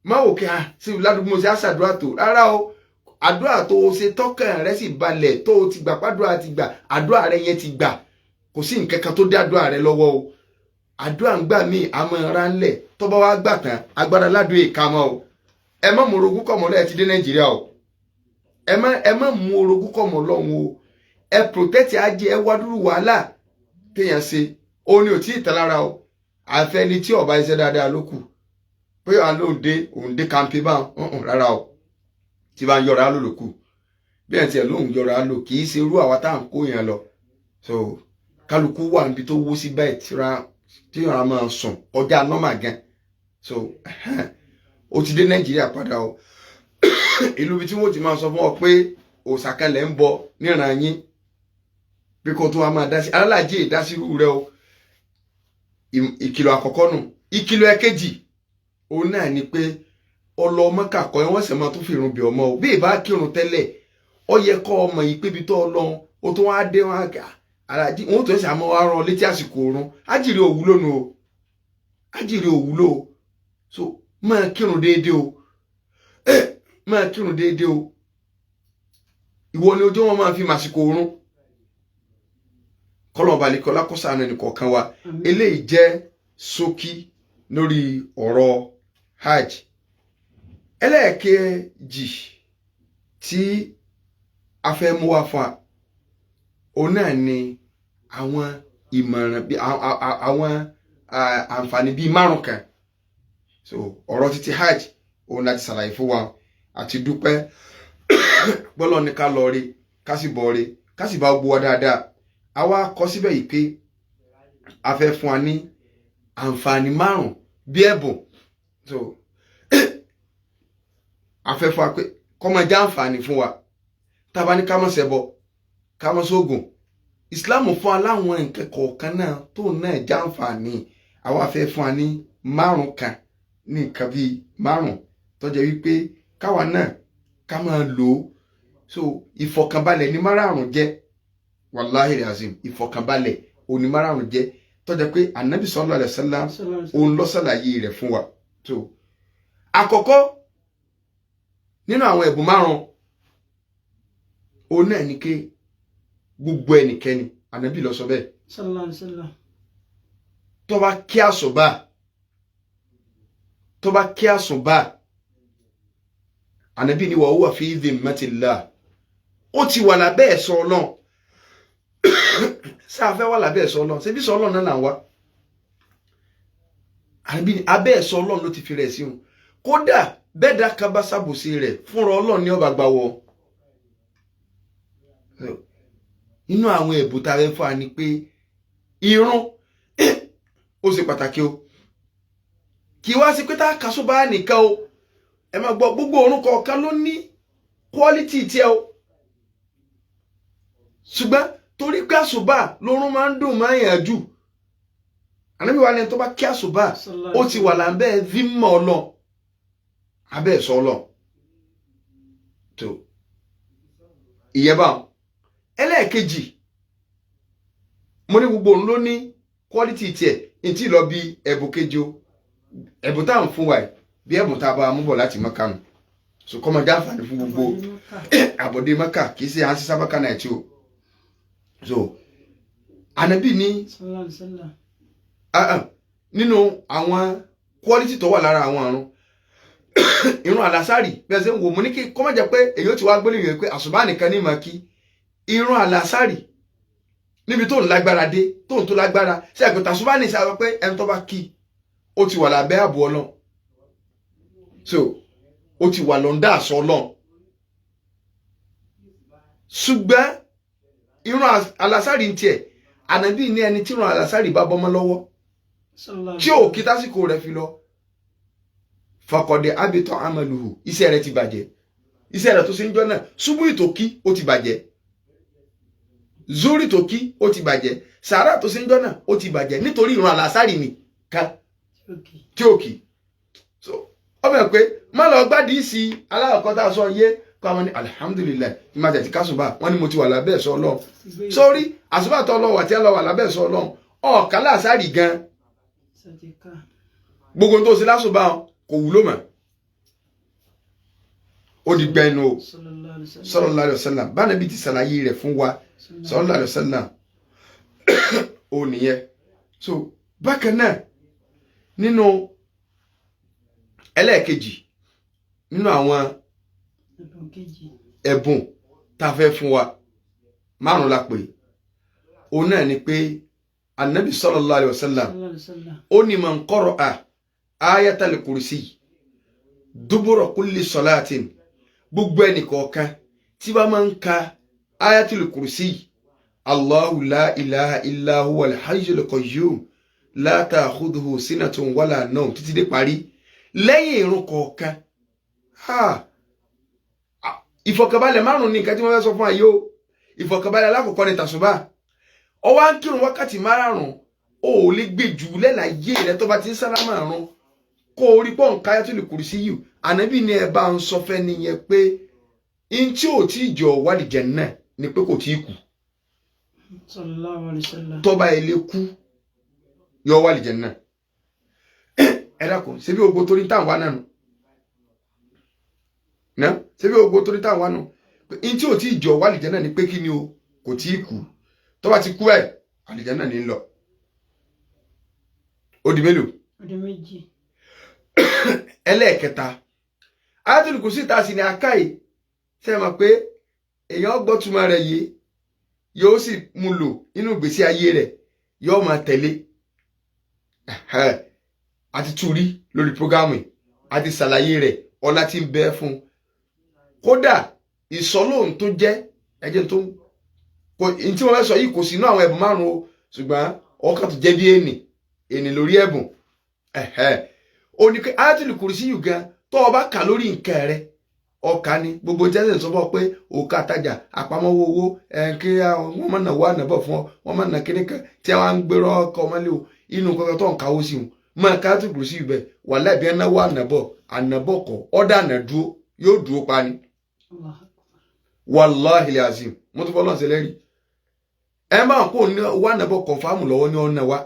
má wò kí sí ládùúgbò sí àṣàdúrà tó rárá o àdúrà tó o ṣe tọ́kàn rẹ sì balẹ̀ tó o ti gbà pàdúrà ti gbà àdúrà rẹ yẹn ti gbà kò sí nǹkan kan tó dé àdúrà rẹ lọ́wọ́ o àdúrà ń gbà mí àmọ́ ara ńlẹ̀ tó bá wá gbà tán agbára ládùúgbò ìkàmọ́ o ẹ má mú orogún kọ̀mọ́ lẹ́ẹ̀ ti dé Nàìjíríà o ẹ má mú orogún kọ̀mọ́ lọ́hùn o ẹ protect ajé ẹ wá dúró wàhálà téèyàn ṣe ó ní ò tí ì tán lára o àfẹ́ni tí ọba iṣẹ́ dáadáa ló kù pé òun dé kampi bá rárá o tí bá ń yọra lò ló kù bí ẹ̀ tiẹ̀ lóun yọra lò kì í ṣe irú àwa tá à ń kó yẹn lọ so kálukú wà níbi tó wó sí báyìí tí ìran máa sùn ọjà nọ́mà gan so ó ti dé Nàìjíríà padà o ìlú ibi tí wọ́n ti máa sọ fún ọ pé òsàkẹlẹ̀ ń bọ níran yín bí kò tó wá máa dá sí alálàájì ìdásírú rẹ o ìkìlọ̀ àkọ́kọ́ nù ìkìlọ̀ ẹ̀kejì òun náà ni pé ọlọ ọmọ kàkọ ẹ wọ́n sì máa tún fi irun bí ọmọ o bí ìbá kírun tẹ́lẹ̀ ó yẹ kọ́ ọmọ yìí pébi tó Ọlọ́run ó tún wá dé wọn àgà alájí wọn tó ń sàmọ́ wá rán létí àsìkò oorun ájìrì òwúlò nù o ájìrì òwúlò o so máa kírun déédéé o máa kírun déédéé o ìwọ ni ojú wọn máa fi màsìkò oorun kọlọ̀ balikọ́lá kó ṣàánú ẹnì kọ̀ọ̀kan wa eléyìí jẹ́ ṣókí lórí ọ̀rọ̀ hajj ẹlẹ́ẹ̀kejì tí a fẹ́ mú wá fún wa òun náà ni àwọn ìmọ̀ràn bí àwọn àǹfààní bíi márùn kan so ọ̀rọ̀ títí hajj òun láti ṣàlàyé fún wa àti dúpẹ́ gbọ́dọ̀ ní ká lọ rí ká sì bọ̀ rí ká sì bá gbọ́ wa dáadáa àwa kọ síbẹ̀ yìí pé a fẹ́ fún wa ní àǹfààní márùn bí ẹ̀bùn so a fẹ́ fún wa pé kọ́ máa jẹ́ àǹfààní fún wa tá a bá ní ká má ṣẹbọ ká má sóògùn Islam fún wa láwọn nǹkan kọ̀ọ̀kan náà tó náà jẹ́ àǹfààní àwa fẹ́ fún wa ní márùn kan ní nǹkan bíi márùn tó jẹ́ wípé káwa náà ká máa lò ó so ìfọ̀kànbalẹ̀ ní márùn jẹ́ wàláhì azim ìfọ̀kànbalẹ̀ òní márùn jẹ́ tó jẹ́ pé Ànábì sallallahu alaihi wasallam òun ló ṣàlàyé rẹ̀ fún wa so àkọ́kọ́ nínú àwọn ẹ̀bùn márùn òun náà ní ké gbogbo ẹnikẹ́ni Ànábì ló sọ bẹ́ẹ̀ sallallahu alaihi wasallam tó bá kí àsùbá Ànábì ní wa huwa fi dhimmatillah ó ti wà lábẹ́ ẹ̀ṣọ́ Ọlọ́run sáfẹ́ wà lábẹ́ ẹ̀ṣọ́ Ọlọ́run ṣe bí sọ Ọlọ́run náà là ń wá Ànábì ní abẹ́ ẹ̀ṣọ́ Ọlọ́run ló ti fi rẹ̀ sí wọn kódà bẹ́ẹ̀dá kan bá ṣàbòsí rẹ̀ fúnra Ọlọ́run ní ọba gbà wọ inú àwọn ẹ̀bùn tá a fẹ́ fún wa ni pé irun ó ṣe pàtàkì o kì í wá sí pé tá a kà sóbá nìkan o ẹ máa gbọ́ gbogbo orun kọ̀ọ̀kan ló ní quality tiẹ̀ o ṣùgbọ́n torí pé àsùbá lórun máa ń dùn máa ń yàn jù Ànábì wa lẹ́ni tó bá kí àsùbá ó ti wà lábẹ́ vímọ̀ Ọlọ́run abẹ́ ẹ̀ṣọ́ Ọlọ́run tó ìyẹn bá ẹlẹ́ẹ̀kejì mo ní gbogbo òun ló ní quality tiẹ̀ ní tí lọ bí ẹ̀bùn kejì o ẹ̀bùn tá à ń fún wa yìí bí ẹ̀bùn tá a bá mú bọ̀ láti Mẹ́kà nù so kọ́mọdé àǹfààní fún gbogbo àbọ̀dé Mẹ́kà kì í ṣe à ń sísá Mẹ́kà náà tí o so Ànábì ní nínú àwọn quality tó wà lára àwọn àrùn irun àlásàrì bẹ́ẹ̀ ṣe ń wò mo ní kí kọ́mọ̀ jẹ́ pé èyí ó ti wá gbélé rẹ̀ pé àsùbá nìkan ní mà kí irun àlásàrì níbi tó ń lágbára dé tó ń tó lágbára ṣe àgbẹ̀tà àsùbá ní ìṣàlọ́ pé ẹni tó bá kí ó ti wà lábẹ́ ààbò Ọlọ́run so ó ti wà lọ́ndà àṣọ Ọlọ́run ṣùgbọ́n irun àlásàrì ń tiẹ̀ Ànábì ní ẹni tí irun àlásàrì bá bọ́mọ́ lọ́wọ́ tí ò kí tásìkò rẹ̀ fi lọ fakọ̀dẹ̀ abitọ̀ amaluhu iṣẹ́ rẹ̀ ti bàjẹ́ iṣẹ́ rẹ̀ tó ṣe ń jọ náà ṣubú ìtòkí ó ti bàjẹ́ zúrì tòkí ó ti bàjẹ́ sàárà tó ṣe ń jọ náà ó ti bàjẹ́ nítorí ìran àlásàrì nìkan tí ó kì so ọmọ ẹ̀ pé má lọ gbádìí sí aláwọ̀kọ́ tá a sọ yé kọ́ àwọn ní alihamudulilayi ní máa tẹ̀sí kásùbà wọ́n ní mo ti wà lábẹ́ ẹ̀sọ́ ọlọ́run sórí àsùbà tó ọlọ́run àti ẹlọ́wà lábẹ́ ẹ̀sọ́ ọlọ́run ọ̀ọ́ká láàsárì gan gbogbo tó ṣe lásùbà kò wúlò mọ́ ó di gbẹ́nu o sallallahu alaihi wasallam bá nàbí ti ṣàlàyé rẹ̀ fún wa sallallahu alaihi wasallam ó nìyẹn so bákan náà nínú ẹlẹ́ẹ̀kejì nínú àwọn ẹ̀bùn tá a fẹ́ fún wa márùn la pè òun náà ni pé anabi sallallahu alaihi wasallam ó ní man qara'a ayatal kursi dubura kulli salatin gbogbo ẹnì kọ̀ọ̀kan tí bá máa ń ka ayatul kursi Allahu la ilaha illa huwa al-hayyul qayyum la ta'khudhuhu sinatun wala nawm títí dé parí lẹ́yìn ìrun kọ̀ọ̀kan ìfọ̀kànbalẹ̀ márùn-ún ní nǹkan tí wọ́n fẹ́ sọ fún ayé o ìfọ̀kànbalẹ̀ alákọ̀ọ́kọ́ ní tàṣùbà ó wá ń kírun wákàtí márùn-ún ó lè gbé jù lẹ́láyé rẹ tó bá ti ń sálámà rún kó o rí pọ́n ká ayatul kursi yìí ànábì ni ẹ bá ń sọ fẹ́ nìyẹn pé in tí ò tí ì jọ wà lìjẹ̀ náà ni pé kò tí ì kú tó bá ilé kú yọ wà lìjẹ̀ náà ẹ dákun ṣe bí ogbó torí táwọn wá náà nù náà ṣe bí ogbó torí táwọn wá nù in tí ò tí ì jọ wà lìjẹ̀ náà ni pé kí ni o kò tí ì kú tó bá ti kú ẹ̀ àlìjẹ̀ náà ní lọ ó di mélòó ó di méjì ẹlẹ́ẹ̀kẹta ayatul kursi tá a sì ní akáyè ṣe mọ̀ pé èèyàn gbọ́ túmọ̀ rẹ̀ yìí yóò sì mú lò nínú ìgbésí ayé rẹ̀ yóò máa tẹ̀lé àti túrí lórí prógámù àti ṣàlàyé rẹ̀ ọlá tí ń bẹ fún kódà ìsọlóhùn tó jẹ́ ẹjẹ́ tó ní tí wọ́n fẹ́ sọ yìí kò sínú àwọn ẹ̀bùn márùn-ún o ṣùgbọ́n ọkàn tó jẹ́ bí ènì lórí ẹ̀bùn ó ní pé ayatul kursi yìí gan tó o bá kà lórí nǹkan rẹ ọkà ni gbogbo tẹ́sán sọ fún ọ pé òkà àtajà àpamọ́wọ́ owó kí wọ́n máa nà wá nàbọ̀ fún ọ wọ́n máa nà kíní kan tí wọ́n á ń gbérọ́ ọkọ̀ ọmọlé o inú kankan tó ń kàwó sí wọn máa ká ayatul kursi yìí bẹ́ẹ̀ wàláhì bí ẹná wà ànàbọ̀ kọ̀ ọ́dà ànà dúró yóò dúró pa ni wàláhì azim mo tún fọlọ́n ṣẹlẹ̀ rí ẹ máa kó wà nàbọ̀ kọ̀ fáàmù lọ́wọ́ ní ọ̀nà wa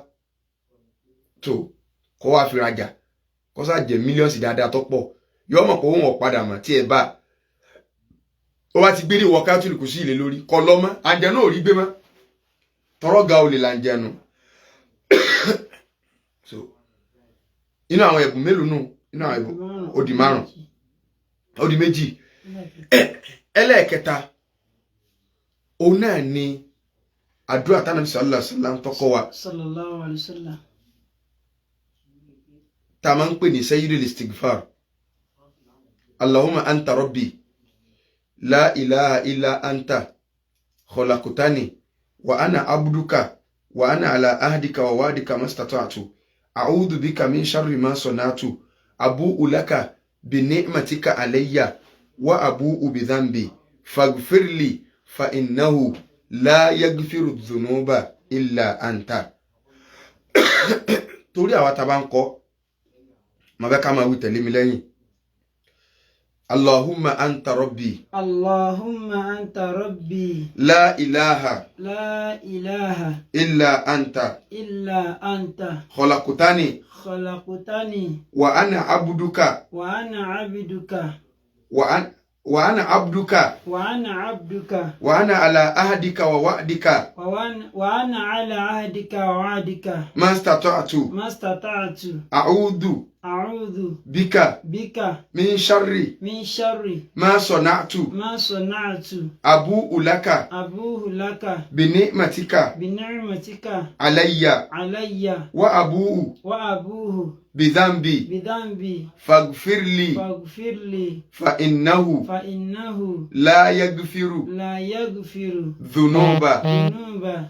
tó kọ́ wá fi rajà kọ́sá jẹ́ mílíọ̀nsì dáadáa tó pọ̀ yọ́ mọ̀ pé òun ọ̀padà mọ̀ tí ẹ bá ó wá ti gbé ní wọ́n ayatul kursi ilé lórí kọ́ lọ́mọ́ àjẹnú ò rí gbé mọ́ tọrọ ga olè là ń jẹnu so inú àwọn ẹ̀bùn mélòó nù inú àwọn ẹ̀bùn ó di márùn ó di méjì ẹlẹ́ẹ̀kẹta òun náà ni àdúrà tánàbí sallallahu alaihi wasallam tọ́kọ́ wa sallallahu alaihi wasallam tá a máa ń pè ní sayyidul istighfar Allahumma anta rabbi la ilaha illa anta khalaqtani wa ana abduka wa ana ala ahdika wa wa'dika mastata'tu a'udhu bika min sharri ma sana'tu abu'u laka bi ni'matika alayya wa abu'u bi dhanbi faghfirli fa innahu la yaghfiru dhunuba illa anta torí àwa tá bá ń kọ ma bẹ́ ká máa wí tẹ̀lé mi lẹ́yìn Allahumma anta rabbi Allahumma anta rabbi la ilaha illa anta khalaqtani wa ana abduka wa ana abduka wa ana ala ahdika wa wa'dika mastata'tu a'udhu bika min sharri ma sana'tu abu'u laka bi ni'matika alayya wa abu'u bi dhanbi faghfirli fa innahu la yaghfiru dhunuba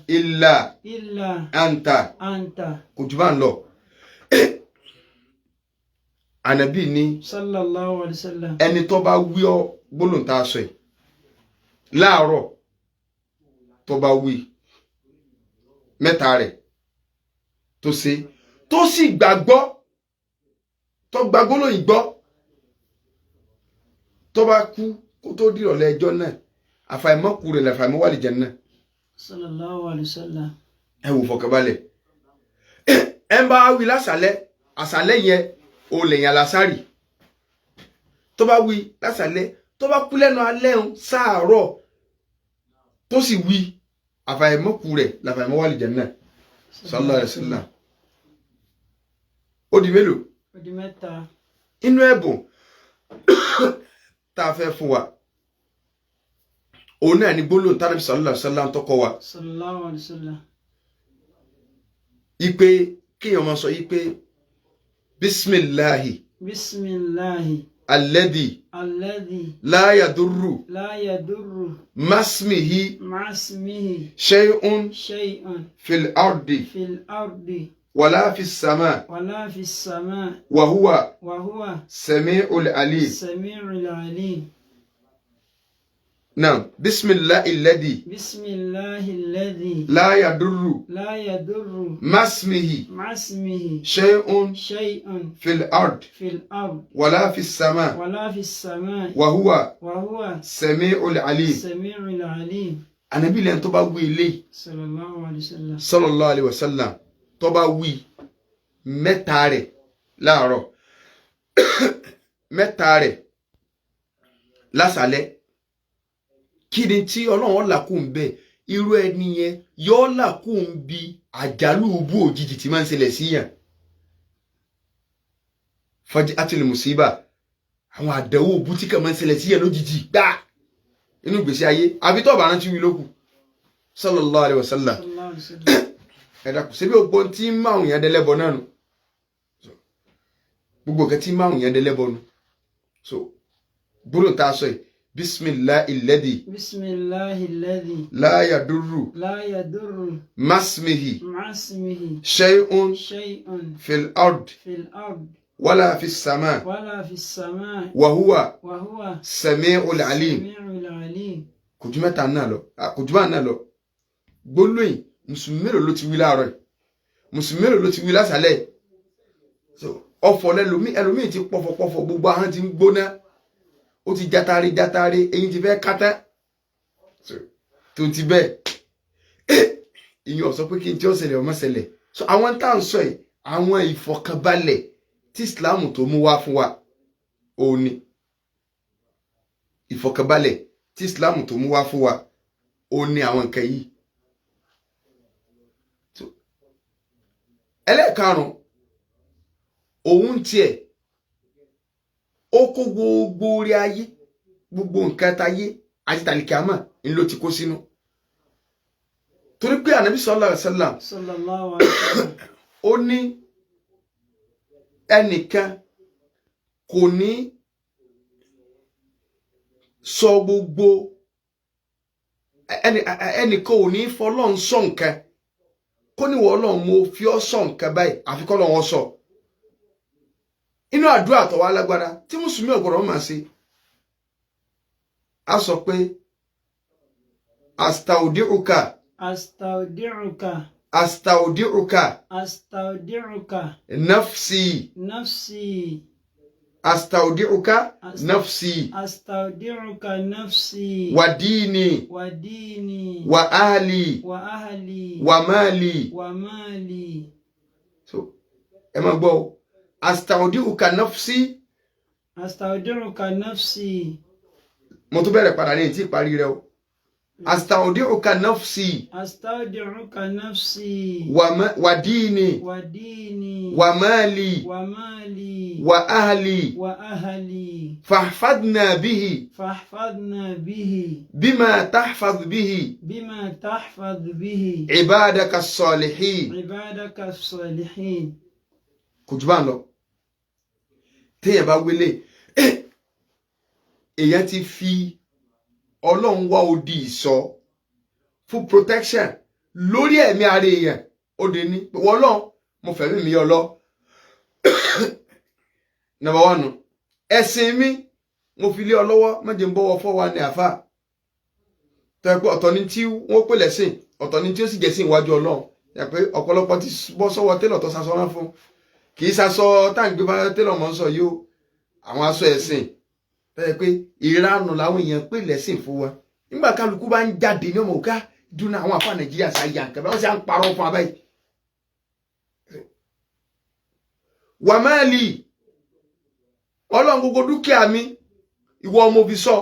illa anta kò jù bá ń lọ Ànábì ní sallallahu alaihi wasallam ẹni tó bá wí ọ gbólóhùn tá a sọ yìí láàárọ̀ tó bá wí mẹ́ta rẹ̀ tó ṣe tó sì gbàgbọ́ tó gba gbólóhùn gbọ́ tó bá kú kó tó di ìrọ̀lẹ́ ẹjọ́ náà àfàìmọ̀ kú rẹ̀ làfàìmọ̀ wà lè jẹ́ náà. Sallallahu alaihi wasallam. Ẹ wò fọkànbalẹ̀ ẹ ń bá wí lásàlẹ̀ àsàlẹ̀ yẹn ò lè yàn lásàrì tó bá wí lásàlẹ̀ tó bá kú lẹ́nu alẹ́ ń sáàárọ̀ tó sì wí àfàìmọ̀ kú rẹ̀ làfàìmọ̀ wà lè jẹ́ náà. Sallallahu alaihi wasallam. Ó di mélòó? Ó di mẹ́ta. Inú ẹ̀bùn tá a fẹ́ fún wa òun náà ni gbólóhùn tánàbí sallallahu alaihi wasallam tó kọ́ wa. Sallallahu alaihi wasallam. Ipe kéèyàn máa sọ yí pé bismillahi. Bismillahi. Alladhi. La yadurru. Masmihi. Shay'un. Fil ardi. Wala fis sama. Wa huwa. Sami'ul alim. نعم بسم الله الذي لا يضر مع اسمه شيء في الأرض ولا في السماء وهو سميع العليم. Ànábì lẹ́yìn tó bá wí eléyìí sallallahu alaihi wasallam tó bá wí mẹ́ta rẹ̀ láàárọ̀ mẹ́ta rẹ̀ lásàlẹ̀ kí ni tí Ọlọ́run làkún bẹ́ẹ̀ irú ẹni yẹn yóò làkún bí àjálù bú òjijì tí máa ń ṣẹlẹ̀ sí yàn fọjí àtìlẹ̀ mùsíbà àwọn àdánwò bú tí kàn máa ń ṣẹlẹ̀ sí yàn lójijì gbá inú ìgbésí ayé àbí tó bá rántí wí lókù sallallahu alaihi wasallam ẹ̀dá kù síbí ògbó tí máwùn yẹn dẹ́lẹ́bọ náà nù gbogbo kan tí máwùn yẹn dẹ́lẹ́bọ nù so gbọ́dọ̀ tá a sọ yìí bismillahi alladhi la yadurru masmihi shay'un fil ard wala fis sama wa huwa sami'ul alim. Kùjúmẹ́ta náà lọ kùjúmẹ́ náà lọ gbólóyìn mùsùlùmí mélòó ló ti wí láàárọ̀ yìí mùsùlùmí mélòó ló ti wí lásàlẹ̀ so ọ̀fọ̀ ẹlòmíì ti pọ̀fọ̀pọ̀fọ̀ gbogbo ahọ́n ti ń gbóná ó ti játare eyín ti fẹ́ kátá tó ti bẹ́ẹ̀ ìyẹn ọ̀sọ́ pé kí n tí ó ṣẹlẹ̀ ọmọ ṣẹlẹ̀ so àwọn tá à ń sọ yìí àwọn ìfọ̀kànbalẹ̀ tí Islam tó mú wá fún wa òun ni ìfọ̀kànbalẹ̀ tí Islam tó mú wá fún wa òun ni àwọn nǹkan yìí ẹlẹ́ẹ̀karùn-ún òun tiẹ̀ ó kó gbogbo orí ayé gbogbo nǹkan táyé àti tàlìkàmà ńlọ ti kó sínú torí pé ànábì sallallahu alaihi wasallam ó ní ẹnìkan kò ní sọ gbogbo ẹnìkan ò ní fọlọ́n sọ nǹkan kó ní wọ́n lọ́n mo fi ọ́ sọ nǹkan báyìí àfi kọ́ lọ́wọ́ sọ inú àdúrà tó wà lágbára tí mùsùlùmí ọ̀gọ̀rọ̀ máa ṣe a sọ pé astaudiruka nafsi astaudiruka nafsi wa dini wa ahli wa mali so ẹ máa gbọ́ astaudiruka nafsi mo tún bẹ̀rẹ̀ padà ní tí ìparí rẹ̀ o astaudiruka nafsi wa dini wa mali wa ahli fahfadna bihi bima tahfaz bihi ibadaka as-salihin kò jù bá ń lọ téèyàn bá wélé èèyàn ti fi Ọlọ́run wá odi ìṣọ́ fún protection lórí ẹ̀mí ara èèyàn ó dé ní wọ́n lọ́n mo fẹ̀mí mi ọlọ́ number one ẹ̀sìn mi mo fi lé ọ lọ́wọ́ méje ń bọ́wọ́ fọ́wọ́ ní àfà tó yẹ pé ọ̀tọ̀ ni tí wọ́n pè lẹ́sìn ọ̀tọ̀ ni tí ó sì jẹ́ sí ìwájú Ọlọ́run yẹ pé ọ̀pọ̀lọpọ̀ ti bọ́ sọ́wọ́ télọ̀ tó sasọ́rán fún kì í sasọ táǹgbé bá télọ̀ mọ́ sọ yìí ó àwọn aṣọ ẹ̀sìn tẹ́ pé ìranù làwọn èèyàn pè lẹ́sìn fún wa nígbà kálukú bá ń jáde ní ọmọ òkà dúnà àwọn àfà Nàìjíríà sáyà nǹkan báwọn sì à ń parọ́ fún abáyé wàmáàlì Ọlọ́run gbogbo dúkìá mi ìwọ ọmọ òbí sọ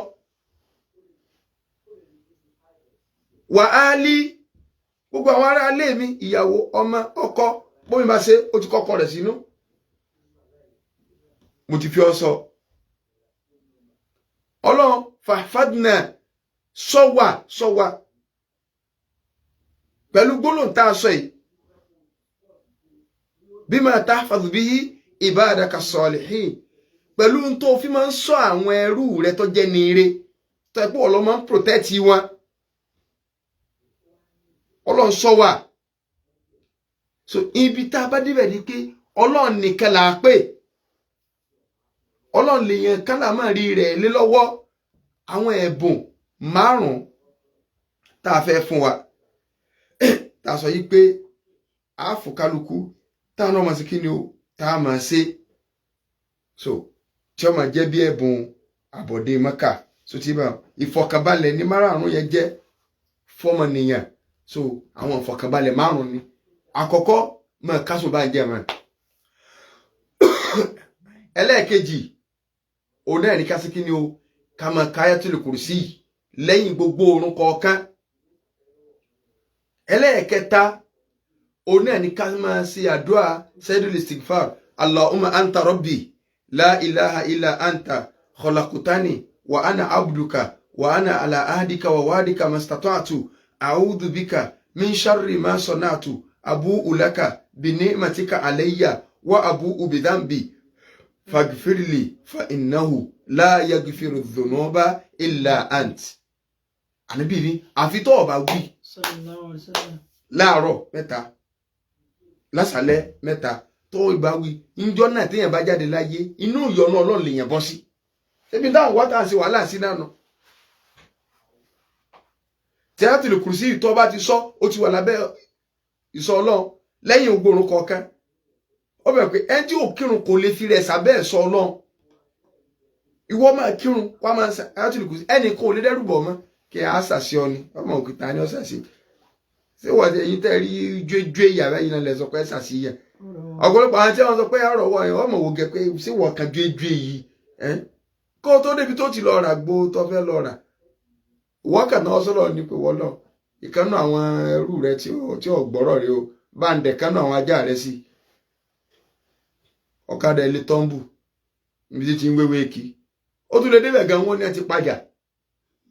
wàhálì gbogbo àwọn ará ilé mi ìyàwó ọmọ ọkọ bómi bá ṣe ó ti kọ́kọ́ rẹ̀ sínú mo ti fi ọ sọ Ọlọ́run fàfádùnà sọwà pẹ̀lú gbólóhùn tá a sọ yìí bima tahfadhu bihi ibadaka salihin pẹ̀lú tó fi máa ń sọ àwọn ẹrú rẹ tó jẹ́ ní ire tó ẹ pé Ọlọ́run máa ń protect wọn Ọlọ́run sọ wà so ibi tá a bá débẹ̀ ni pé Ọlọ́run nìkan là á pè Ọlọ́run lèèyàn kan là máa rí rẹ̀ lé lọ́wọ́ àwọn ẹ̀bùn márùn-ún tá a fẹ́ fún wa tá a sọ yìí pé a fún kálukú tá a náà máa ṣe kí ni o tá a máa ṣe so tí ó máa jẹ́ bí ẹ̀bùn àbọ̀dé Mẹ́kà so tí bá ìfọ̀kànbalẹ̀ ní márùn-ún yẹn jẹ́ fọ́mọnìyàn so àwọn ìfọ̀kànbalẹ̀ márùn-ún ni àkọ́kọ́ mọ̀ káṣù bá ń jẹ́ mọ́ ẹlẹ́ẹ̀kejì òun náà ní ká sí kí ni o ká máa káyátùl kùrùsí lẹ́yìn gbogbo orun kọ̀ọ̀kan ẹlẹ́ẹ̀kẹta òun náà ní ká máa ṣe àdúrà sayyidul istighfar Allahumma anta rabbi la ilaha illa anta khalaqtani wa ana abduka wa ana ala ahdika wa wa'dika mastata'tu a'udhu bika min sharri ma sana'tu abu'u laka bi ni'matika alayya wa abu'u bi dhanbi faghfirli fa innahu la yaghfiru dhunuba illa ant Ànábì ní àfi tó bá wí sallallahu alaihi wasallam láàárọ̀ mẹ́ta lásàlẹ̀ mẹ́ta tó ìbá wí ńjọ́ náà téèyàn bá jáde láyé inú ìyọ́nú Ọlọ́run lèèyàn bọ́ sí ebi táwọn wá tàn sí wàhálà sí náà Ayatul Kursi tó bá ti sọ ó ti wà lábẹ́ ìsọ Ọlọ́run lẹ́yìn ògbórun kọ̀ọ̀kan ó bẹ̀rẹ̀ pé ẹni tí ò kírun kò lè fi rẹ̀ sábẹ́ ẹ̀sọ Ọlọ́run ìwọ máa kírun wá máa ń sa Ayatul Kursi ẹnì kan ò lè dẹ́rù bọ̀ mọ́ kí a ṣàṣì ọ ni ọmọ òkúta ni ó ṣàṣì ṣé wọ́n ẹ̀yin tẹ́ rí jójó ìyàrá yìí náà lẹ sọ pé ṣàṣì yẹn ọ̀pọ̀lọpọ̀ àwọn tí wọ́n sọ pé àrọ̀ wọ̀ yẹn ọmọ òwò gẹ pé ṣé wọ́n kan jójó yìí kó tó débi tó ti lọ rà gbó tó fẹ́ lọ rà wọ́n kàn náà sọ̀rọ̀ ní pé wọ́n lọ ìkànnù àwọn ẹrú rẹ tí ò gbọ́rọ̀ rẹ o bá ń dẹ̀ kánú àwọn ajá rẹ sí ọ̀kadà ilé tọ́ḿbù ibi tí ti ń wéwé kí ó tún lè débẹ̀ gan wọ́n ní ẹ ti pàjà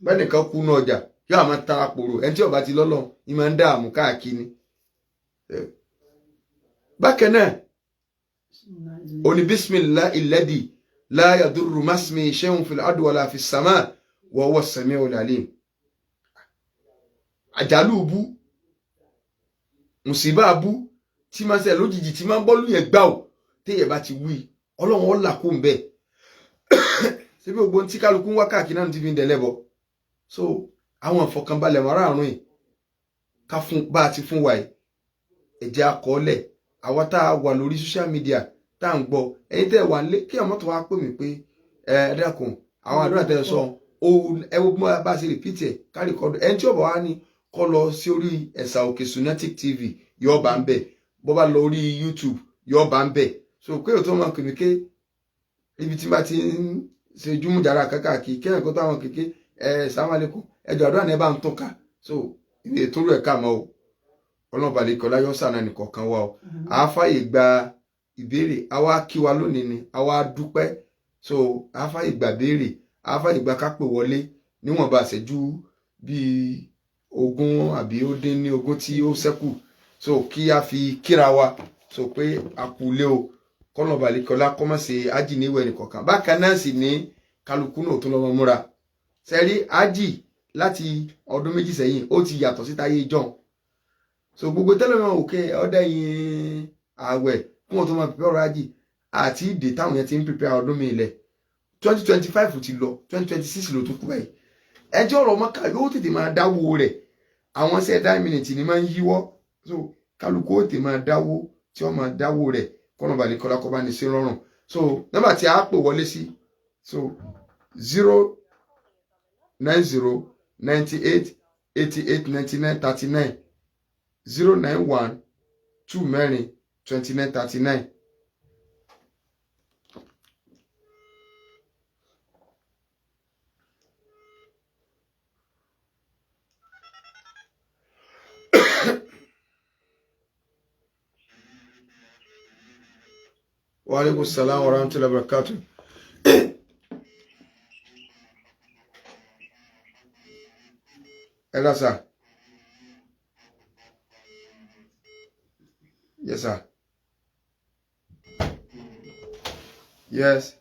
bẹ́ẹ̀ nìkan kú náà ọjà yóò àmọ́ ta àpòrò ẹni tí ọba ti lọ́lọ́ ní máa ń dààmú káàkiri bákan náà oní bismillahi alladhi la yadurru masmi shay'un fil ardi wala fis samaa wa huwa as-sami'ul alim àjálù bú mùsíbà bú tí máa ń ṣe lójijì tí máa ń bọ́lú yẹn gbà ó téèyàn bá ti wí Ọlọ́run ó là kó ń bẹ́ẹ̀ ṣé bí gbogbo tí kálukú ń wá káàkiri náà ti fi ń dẹ̀lẹ́bọ̀ so àwọn ìfọ̀kànbalẹ̀ márààrún yìí ká fún bá a ti fún wa yìí ẹ̀jẹ̀ akọọ́lẹ̀ àwa tá a wà lórí social media tá à ń gbọ́ ẹ̀yin tẹ́ ẹ wà lé kí ọmọ tó wá pè mí pé ẹ dákun àwọn àdúrà tẹ́ ẹ sọ ẹ wo bí wọ́n bá ṣe rìpítì ẹ̀ ká rìkọ́dù ẹni tí ọ̀bọ̀ wá ní kọ́ lọ sí orí Ẹ̀sà Òkè Sunnatic TV yóò bá ń bẹ̀ bó bá lọ orí YouTube yóò bá ń bẹ̀ so pé òtún máa kìnnì ké ibi tí bá ti ń ṣe júmùjára kákàkiri kẹ́hìn kó táwọn kéke assalamu alaikum ẹjọ àdúrà ní ẹ bá ń tún ká so ìwé tó rẹ̀ ká mọ́ o ọlọ́ọ̀bà lè kọ́lá yọ́ sànà nìkọ̀ọ̀kan wa o àáfàyè gba ìbéèrè àwa kí wa lónìí ni àwa dúpẹ́ so àáfàyè gba béèrè àáfàyè gba kápẹ́ wọlé níwọ̀nba àṣẹjú bíi 20 àbí ó dín ní 20 tí ó ṣẹ́kù so kí a fi kíra wa so pé a kú lé o kọ́lọ́ọ̀bà lè kọ́lá kọ́mọ́ ṣe ájìníwẹ̀ nìkọ̀ọ̀kan bákan náà sì ní kálukú náà tó lọ́mọ múra sẹ́rí ájì láti ọdún méjì sẹ́yìn ó ti yàtọ̀ sí táyé john so gbogbo tẹ́lẹ̀mọ́ òkè ọdẹ́yìn ààwẹ̀ kún wọn tó máa pípẹ́ ọ̀rọ̀ ájì àti ìdè táwọn yẹn ti ń pípẹ́ ọdún mi ilẹ̀ 2025 ti lọ 2026 ló tún kú báyìí ẹjọ́ ọ̀rọ̀ mọ́kà yóò tètè máa dáwó rẹ̀ àwọn sẹ́ẹ̀dá mìnìtì ni máa ń yíwọ́ so kálukú ó tètè máa dáwó tí wọ́n máa dáwó rẹ̀ kọ́nà balẹ̀ kọ́lá kọ́ bá ní sí rọrùn so nọ́mbà tí a pè wọlé sí so 090 98 88 99 39 091 2 mẹ́rin 29 39. Wa alaikum salam wa rahmatullahi wa barakatuh. Hello, sir. Yes, sir. Yes.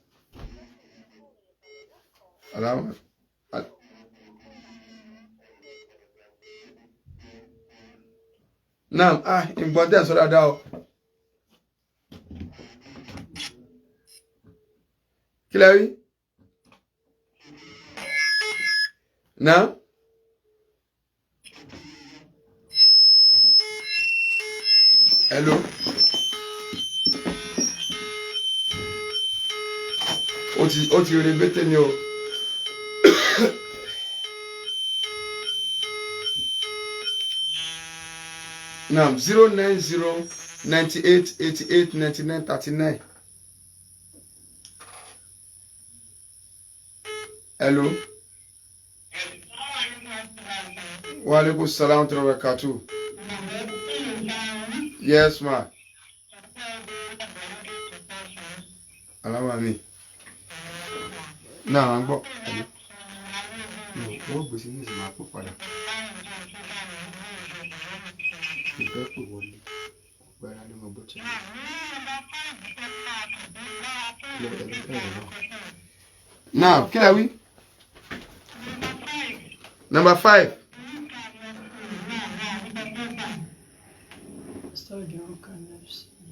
Hello. Naam, important so dáadáa o. Kí lẹ rí? Naam. Hello. Ó ti rebete ni o. Naam, 090 98 88 99 39. Hello. Wa alaikum salam wa rahmatullahi wa barakatuh. Yes, ma. Alama mi. Nah, gbọ́. No, gbèsè ní ìsìn máa pọ̀ padà. Ìfẹ́ pò wọlé. Gbára ní mo bọ́ tí. Now, kí la wí? Number 5.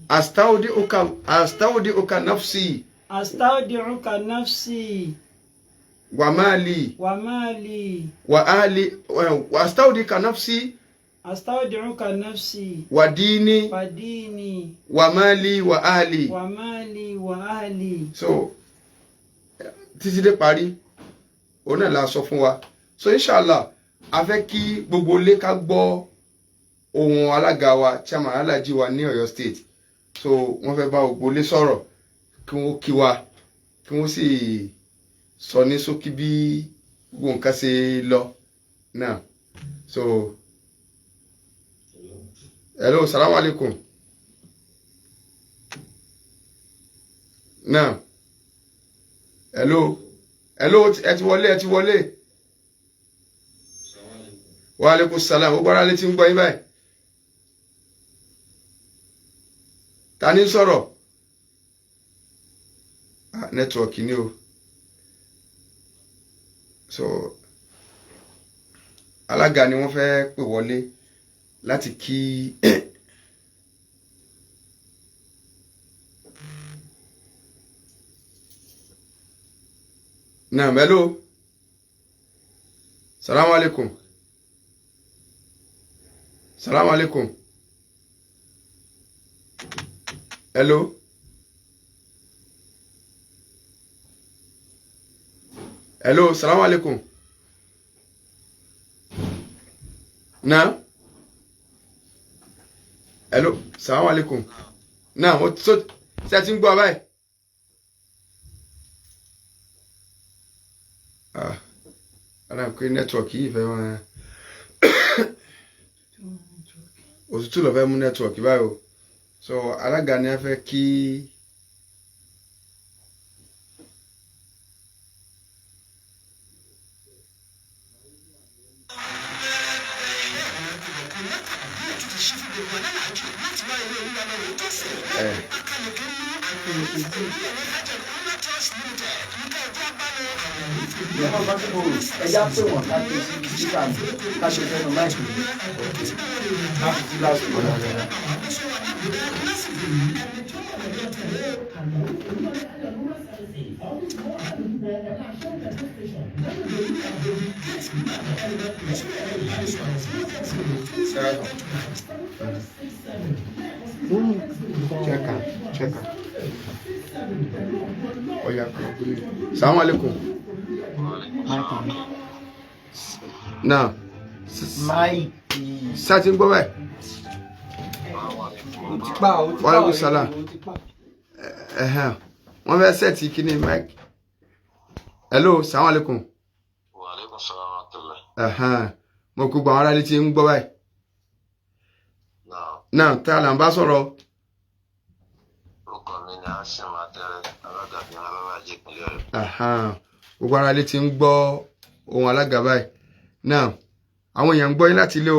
Astaudiuka nafsi. Astaudiuka nafsi. Wa mali. Wa mali. Wa ahli. Astaudiuka nafsi. Astaudiuka nafsi. Wa dini. Wa dini. Wa mali wa ahli. Wa mali wa ahli. So, títí dé parí. Òun náà la sọ fún wa. So inshallah, a fẹ́ kí gbogbo ilé ká gbọ́ ohun alága wa chairman Alhaji wa ní Ọ̀yọ́ state. So wọ́n fẹ́ bá gbogbo ilé sọ̀rọ̀ kí wọ́n kí wa kí wọ́n sì sọ ní ṣókí bí gbogbo nǹkan ṣe lọ náà. So hello, salaam alaikum. Náà hello ẹ ti wọlé. Wa alaikum salam. Ó gbára létí ń gbọ́ yín báyìí. Ta ní sọ̀rọ̀? Network ni o. So alága ni wọ́n fẹ́ pè wọlé láti kí Naam, hello. Salaam alaikum. Salaam alaikum. Hello. Hello, salaam alaikum. Na? Hello, salaam alaikum. Na, mo so ṣé tí ń gbọ́ báyìí. Ara ko network yìí fẹ́ wọn. Òtútù ló fẹ́ mú network báyìí o. So alága ni a fẹ́ kí ẹja pé wọn ká tó sí kíkà ká ṣe fẹnu máìkì láti sí lásìkò dáadáa. Check. Oya, salaam alaikum. Now, Sati ń gbọ́ báyìí. Wa alaikum salam. Wọ́n fẹ́ sẹ́ẹ̀tì kíní mic. Hello, salaam alaikum. Wa alaikum salam. Mo kú gbọ́ àwọn ará ilé tí ń gbọ́ báyìí. Náà tá a là ń bá sọ̀rọ̀. Orúkọ mi ni Hashim Atẹ́rẹ́, alága ìgbìmọ̀ Alábàájẹ́ ìpínlẹ̀ Ọ̀yọ́. Gbogbo ará ilé tí ń gbọ́ ohun alága báyìí. Náà àwọn èèyàn ń gbọ́ yín láti ilé o.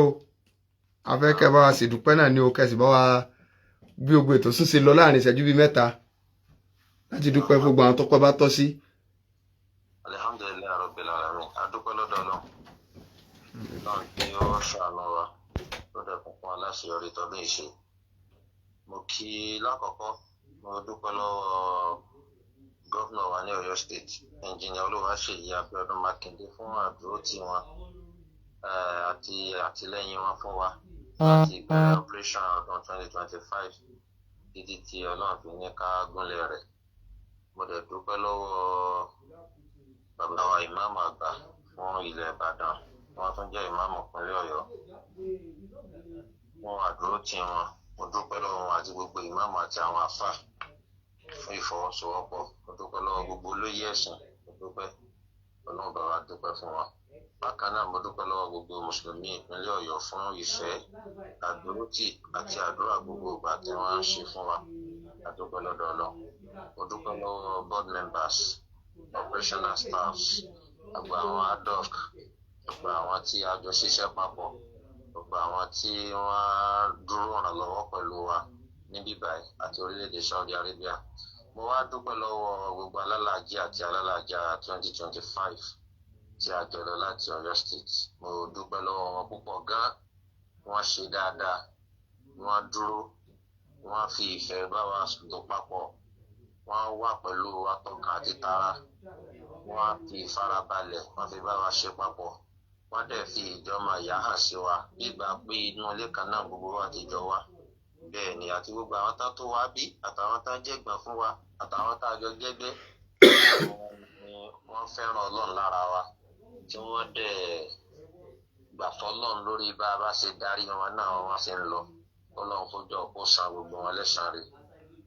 Afẹ́kẹ́ bá wa ṣèdúpẹ́ náà ní o kẹ́sì bá wa bí gbogbo ètò súnṣe lọ láàrin ìṣẹ́jú bíi 3 láti dúpẹ́ fún gbogbo àwọn tọ́pẹ́ bá tọ́ sí. Alhamdulillahi Rabbil Alamin. Adúpẹ́ lọ́dọ̀ Ọlọ́run. Náà tí ó ṣàánú wa tó dẹ̀kun fún aláṣeyọrí tọdún ìṣe. Mo kí lákọ̀ọ́kọ́, mo dúpẹ́ lọ́wọ́ gómìnà wa ní Ọ̀yọ́ State, Engineer Olúwaṣèyí Abíọ́dún Mákindé fún àdúrótì wọn àti àtìlẹ́yìn wọn fún wa láti ìbẹ̀rẹ̀ operation ọdún 2025 títí tí Ọlọ́run fi ní ká gúnlẹ̀ rẹ̀. Mo dẹ̀ dúpẹ́ lọ́wọ́ bàbá wa ìmáàmù àgbà fún ilẹ̀ Ìbàdàn, wọ́n tún jẹ́ ìmáàmù ìpínlẹ̀ Ọ̀yọ́, fún àdúrótì wọn. Mo dúpẹ́ lọ́wọ́ wọn àti gbogbo ìmáàmù àti àwọn àfà fún ìfọwọ́sowọ́pọ̀. Mo dúpẹ́ lọ́wọ́ gbogbo olóyè ẹ̀sìn. Mo dúpẹ́ Ọlọ́run bá wa dúpẹ́ fún wọn. Bákan náà mo dúpẹ́ lọ́wọ́ gbogbo mùsùlùmí ìpínlẹ̀ Ọ̀yọ́ fún ìfẹ́, àdúrótì àti àdúrà gbogbo ìgbà tí wọ́n ń ṣe fún wa. A dúpẹ́ lọ́dọ̀ Ọlọ́run. Mo dúpẹ́ lọ́wọ́ board members, operational staffs, gbogbo àwọn ADOC, gbogbo àwọn tí a jọ ṣiṣẹ́ papọ̀, gbogbo àwọn tí wọ́n dúró ràn lọ́wọ́ pẹ̀lú wa níbí báyìí àti orílẹ̀-èdè Saudi Arabia. Mo wá dúpẹ́ lọ́wọ́ gbogbo alálàájì àti alálàájá 2025 tí a jọ lọ láti Ọ̀yọ́ State. Mo dúpẹ́ lọ́wọ́ wọn púpọ̀ gan. Wọ́n ṣe dáadáa, wọ́n dúró, wọ́n fi ìfẹ́ bá wa lò papọ̀, wọ́n wà pẹ̀lú atọ́kàn àti tara, wọ́n fi ìfarabalẹ̀ wọ́n fi bá wa ṣe papọ̀, wọ́n dẹ̀ fi ìjọmọ̀ ìyá hàn sí wa nígbà pé inú ilé kan náà gbogbo wa ti jọ wá. Bẹ́ẹ̀ ni àti gbogbo àwọn tán tó wá bí àtàwọn tán jẹ́gbọ́n fún wa àtàwọn tá a jọ jẹ́gbẹ́ wọ́n fẹ́ràn Ọlọ́run lára wa, tí wọ́n dẹ̀ gbà fọ́lọ́run lórí bá a bá ṣe darí wọn náà wọ́n ṣe ń lọ. Ọlọ́run kó jọ kó san gbogbo wọn lẹ́san rẹ̀.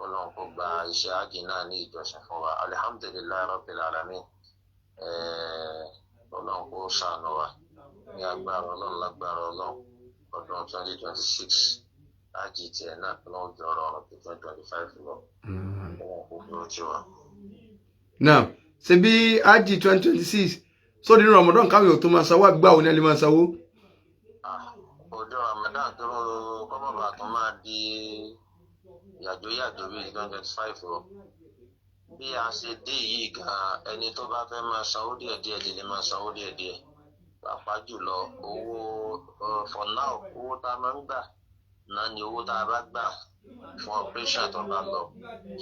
Ọlọ́run kó gba iṣẹ́ ájì náà ní ìjọsìn fún wa. Alhamdulillahi Rabbil Alamin. Ọlọ́run kó ṣàánú wa ní agbára Ọlọ́run lágbára Ọlọ́run. Ọdún 2026 ájì tiẹ̀ náà lọ́wọ́ jọ ọ̀rọ̀ 2025 lọ. Ọlọ́run kó dúró tì wá. Now, ṣe bí ájì 2026 so nínú Ramadan káwé ò tó máa sanwó àgbà òní ẹ lè máa sanwó. Ọjọ́ Ramadan tó kọ́mọ̀bà tó máa di yàjò bíi 2025 o. Bí a ṣe dé yìí gan, ẹni tó bá fẹ́ máa sanwó díẹ̀díẹ̀ ti lè máa sanwó díẹ̀díẹ̀. Pàápàá jùlọ owó for now owó tá a máa ń gbà náà ni owó tá a bá gbà fún operation tó bá lọ.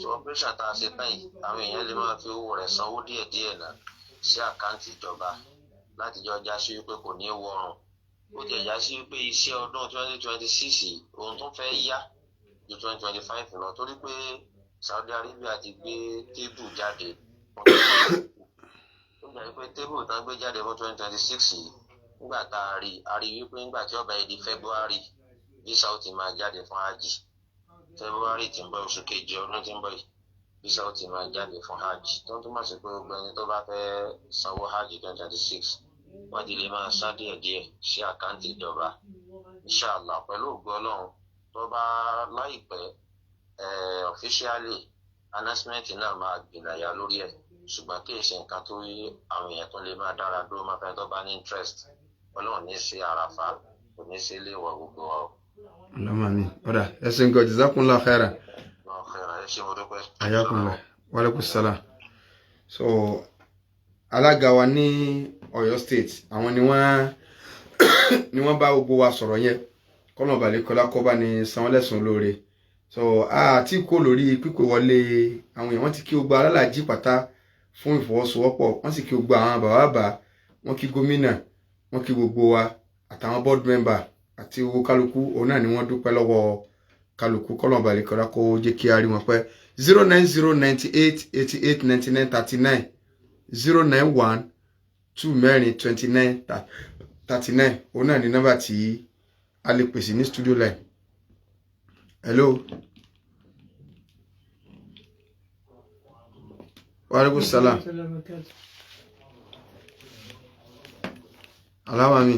So operation tá a ṣe tán yìí, àwọn èèyàn lè máa fi owó rẹ̀ sanwó díẹ̀díẹ̀ náà sí àkáǹtì ìjọba láti jọ já sí wípé kò ní wọrùn. Ó ti já sí wípé iṣẹ́ ọdún 2026 ohun tó fẹ́ yá ju 2025 lọ torí pé Saudi Arabia ti gbé tébù jáde. Ó jẹ́ pé tébù tán gbé jáde fún 2026 yìí nígbà tá a rí wípé nígbà tí ó bá di February visa ó ti máa jáde fún hajj. February tí ń bọ̀ oṣù kejì ọdún tí ń bọ̀ yìí visa ó ti máa jáde fún hajj. Tó ń túmọ̀ sí pé gbogbo ẹni tó bá fẹ́ sanwó hajj 2026 wọ́n ti lè máa san díẹ̀díẹ̀ sí àkáǹtì ìjọba. Inshallah pẹ̀lú ògo Ọlọ́run tó bá láìpẹ́ officially announcement náà máa gbìnàyà lórí ẹ̀, ṣùgbọ́n kì í ṣe nǹkan tó yí àwọn èèyàn tó lè máa dára dúró máa fẹ́ tó bá ní interest. Ọlọ́run ní ṣe àràfà kò ní ṣe léèwọ̀ gbogbo wa. Ọlọ́mọ mi ọ̀dà ẹ̀sìn nǹkan jazakumullahu khairan. Ẹ ṣé mo dúpẹ́. Ayakumullah wa alaikum salam. So alága wa ní Ọ̀yọ́ State àwọn ni wọ́n bá gbogbo wa sọ̀rọ̀ yẹn kọ́nà balẹ̀ kọ́lá kọ́ bá ní sanwó lẹ́sùn lóore. So àti kó lórí pípé wọlé àwọn èèyàn wọ́n ti kí gbogbo alálàájì pátá fún ìfọwọ́sowọ́pọ̀, wọ́n sì kí gbogbo àwọn bàbá wọ́n kí gómìnà, wọ́n kí gbogbo wa àtàwọn board member àti owó kálukú òun náà ni wọ́n dúpẹ́ lọ́wọ́ kálukú kọ́nà balẹ̀ kọ́lá kó jẹ́ kí a rí wọn pẹ́. 09098889939 091 2 mẹ́rin 29 39 òun náà ni nọ́mbà tí a lè pèsè ní studio line. Hello. Wa alaikum salam. Alama mi.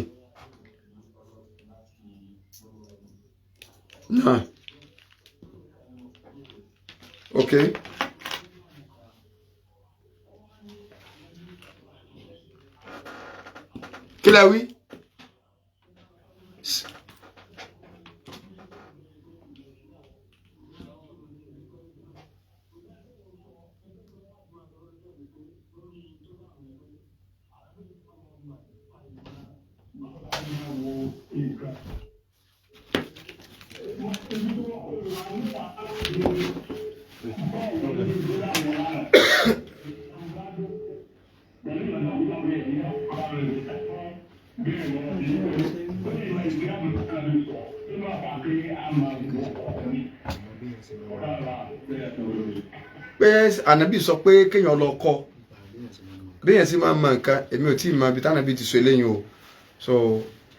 No. Okay. Kí la wí? Pé Ànábì sọ pé kéèyàn lọ kọ́ béèyàn sì máa mọ nǹkan èmi ò tí ì mọ ibi t'Ànábì ti sọ eléyìí o so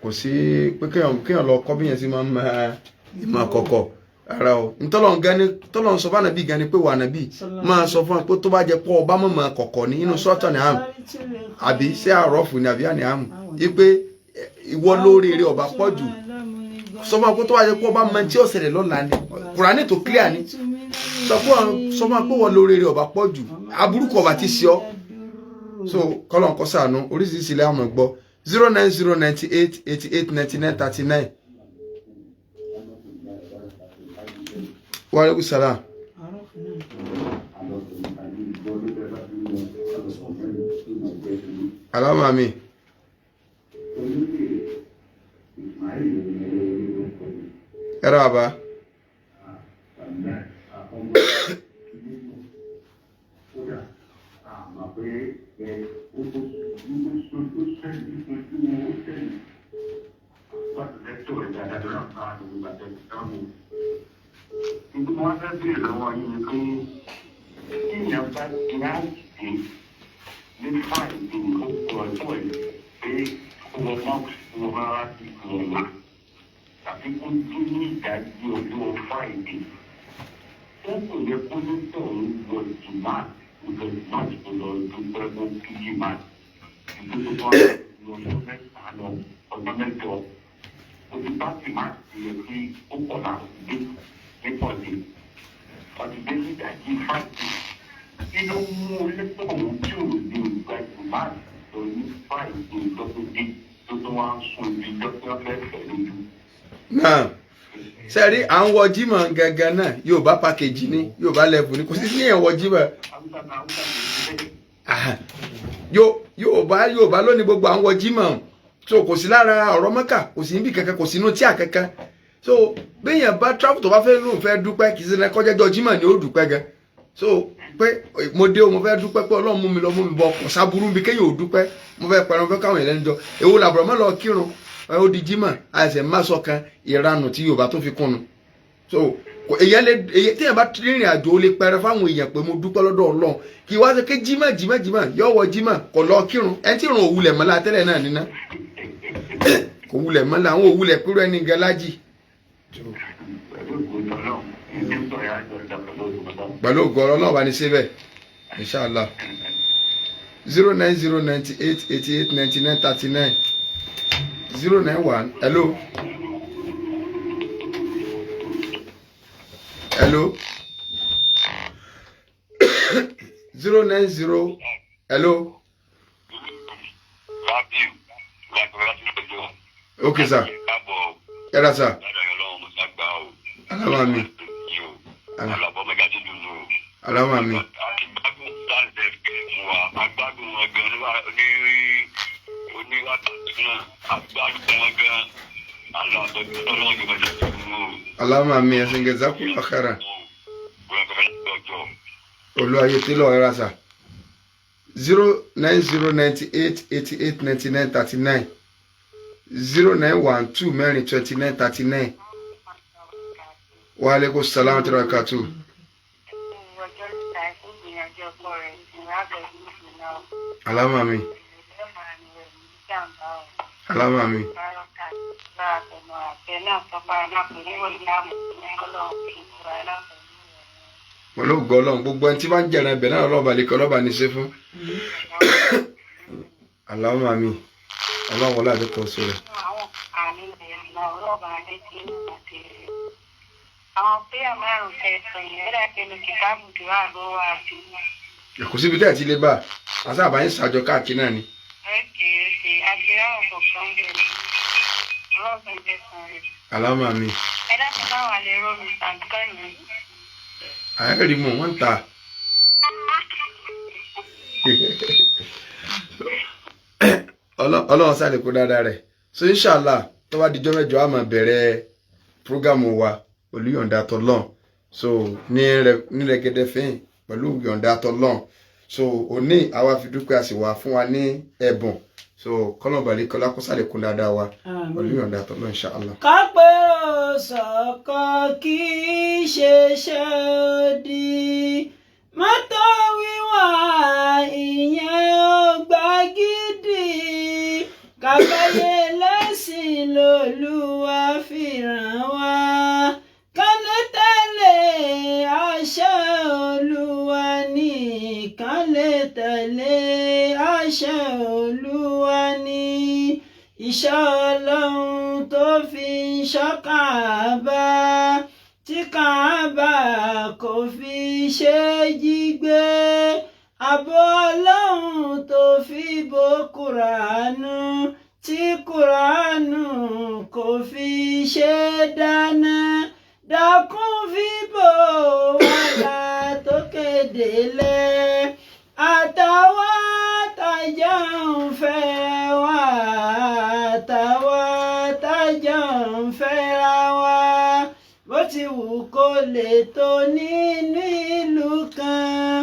kò sí pé kéèyàn lọ kọ́ béèyàn sì máa mọ ìmọ̀ àkọ́kọ́ ara o ntọ́lọ́n sọ fún Ànábì gan ni pé wà Ànábì máa sọ fún wa pé tó bá jẹ pọ́ ọba mọ̀mọ́ àkọ́kọ́ ní inú sọ́tọ̀ ní àmì àbí ṣé àrọ́fù ní àbí àní àmì wípé ìwọ lórí eré ọba pọ̀ jù sọ fún wa pé tó bá jẹ pọ́ ọba mọ tí ó ṣẹlẹ̀ lọ́la ni Kùránì tó clear ni sọ fún wa pé wọ́n lórí eré ọba pọ̀ jù aburúkọ ọba ti ṣe ọ́ so kọ́lọ́n kọ́ sànú oríṣiríṣi ilé àmọ̀ gbọ́ 09098 88 99 39. Wa alaikum salam. Alama mi. Era ba. Itu masa dia lawan itu ini apa dia ini fine itu kalau kalau mau tapi pun ini jadi itu fine itu dia pun itu buat jimat untuk jimat untuk berbukti jimat itu semua untuk fundamental untuk jimat jadi ukuran Deposit. Pada jadi gaji fasi, itu mulai tu muncul di rumah, tu fai tu tu langsung di dalam itu. Nah, sẹ́rí à ń wọ jímọ̀ gangan náà Yorùbá package ní Yorùbá level ní kò sí ní ẹ̀wọ̀ jímọ̀. Yorùbá ló ní gbogbo à ń wọ jímọ̀ so kò sí lára ọ̀rọ̀ Mẹ́kà kò sí níbi kankan kò sí inú tíà kankan. So béèyàn bá travel tó bá fẹ́ lóun fẹ́ dúpẹ́ kì í ṣe kọjá jọ jímọ̀ ni ó dúpẹ́ gan so pé mo dé o mo fẹ́ dúpẹ́ pé Ọlọ́run mú mi lọ mú mi bọ kò sábúrú bí kéèyàn ò dúpẹ́ mo fẹ́ pẹran fẹ́ káwọn èèyàn jọ èwo làbọ̀rọ̀ mọ́ lọ kírun ó di jímọ̀ àìsẹ̀ má sọ kan ìranù tí Yorùbá tó fi kúnnu so èyàn lè téèyàn bá rìnrìn àjò ó lè pẹrẹ fáwọn èèyàn pé mo dúpẹ́ lọ́dọ̀ Ọlọ́run kì í wá ṣe ké jímọ̀ yọ wọ jímọ̀ kò lọ kírun ẹni tí ìrun òwúlẹ̀ mọ́lá tẹ́lẹ̀ náà níná kò wúlẹ̀ mọ́lá àwọn òwúlẹ̀ pẹ̀lú ẹni gẹlájì pẹ̀lú ògọ́rọ̀ náà wà ní síbẹ̀ inshallah 09098 88 99 39 091 hello 090 hello okay sir era sir alama mi alama mi alama mi asingeza ku akhara Olúwayé Taylor era sir 09098 88 99 39 0912 mẹ́rin 29 39. Wa alaikum salam wa barakatuh. Alama mi. Allahumma amin. Pẹ̀lú ògo Ọlọ́run gbogbo ẹni tí bá ń jẹ̀ràn ẹbẹ̀ náà ọlọ́ba lè kọ́ ọlọ́ba ní ṣe fún. Allahumma amin. Ọlọ́run wọlé àdúgbò sọ̀rọ̀. Àwọn pé àmàrùn kẹsàn yẹn rẹ̀ pẹ̀lú kìtàbù dùrà ló wà sí. Kò síbi tẹ́ ẹ̀ ti lè bá àti àbáyé ṣàjọ káàkiri náà ni. Ẹ̀kẹ́ àti ráhùn kọ̀ọ̀kan bẹ̀rẹ̀ ọlọ́sàn kẹsàn rẹ̀. Allahumma amin. Ẹ dákun bá wà lérò mi tàbíkọ́ yìí. Àyẹ̀kẹ́rì mọ̀ wọ́n ń ta. Ọlọ́run sáré kó dáadáa rẹ̀. So inshallah tó bá dijọ́ mẹ́jọ a máa bẹ̀rẹ̀ prógámù wa olùyọ̀ǹda tọ́lọ́n. So ní Rẹ̀gẹ̀dẹ̀ fẹ́yìn pẹ̀lú yọ̀ǹda tọ́lọ́n. So òní àwa fi dúpẹ́ àsìwà fún wa ní ẹ̀bùn. So kọ́lọ̀bàlì kọ́lá kó sáré kó dáadáa wa olùyọ̀ǹda tọ́lọ́n inshallah. kápẹ́ òsọ̀kọ kì í ṣe ṣe òdì mọ́tò wíwà ìyẹn ò gbà gidi kàgbáyé lẹ́sìn lòlúwa fi ràn wá kálẹ̀ tẹ̀lé àṣẹ olúwa ní kálẹ̀ tẹ̀lé àṣẹ olúwa ní iṣẹ́ ọlọ́run tó fi ń ṣọ́ Káàbà tí Káàbà kò fi ṣe jí gbé ààbò ọlọ́run tó fi bo Kùránù tí Kùránù kò fi ṣe dáná dákun fi bò wàhálà tó kéde lẹ̀ àtàwọn tájà ń fẹ́ wá àtàwọn tájà ń fẹ́ra wá bó ti wù kó lè tó nínú ìlú kan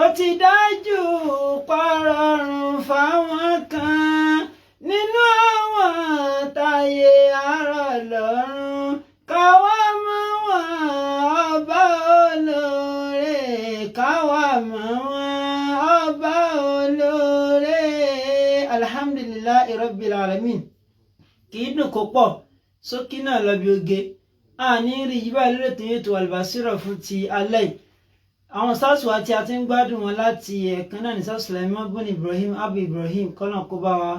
ó ti dájú pàrọ̀rùn fáwọn kan nínú àwọn táyé àárọ̀ lọ́rùn káwá mọ́ wọn ọba olóore káwá mọ́ wọn ọba olóore alhamdulillahi rabbil alamin. Kì í dùn kó pọ̀ sókí náà lọ bí oge àní rí yí báyìí lórí ètò ètò Albasira fún ti alẹ́ yìí. Àwọn sáàsù wa tí a ti ń gbádùn wọn láti ẹ̀ẹ̀kan náà ní sáàsù Sulaiman bin Ibrahim Abu Ibrahim kọ́nà kó bá wa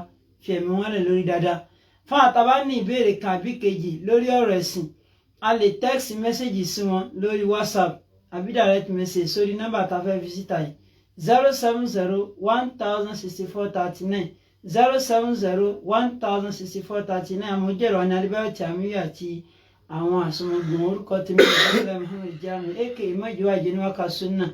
fi ẹ̀mí wọn lẹ̀ lórí dáadáa. Fún àtàbá ní ìbéèrè kan àbí kejì lórí ọ̀rọ̀ ẹ̀sìn a lè text message sí wọn lórí WhatsApp àbí direct message sórí nọ́mbà tá a fẹ́ fi síta yìí 070-1064-39 070-1064-39 àmójẹ̀rọ ní Adébáyọ̀ tí àmúyọ̀ àti àwọn àsomọgbọ̀n orúkọ tí mi ò bá Muhammad Jamiu aka Ìmọ̀jọ́ Àjẹníwákà Sunna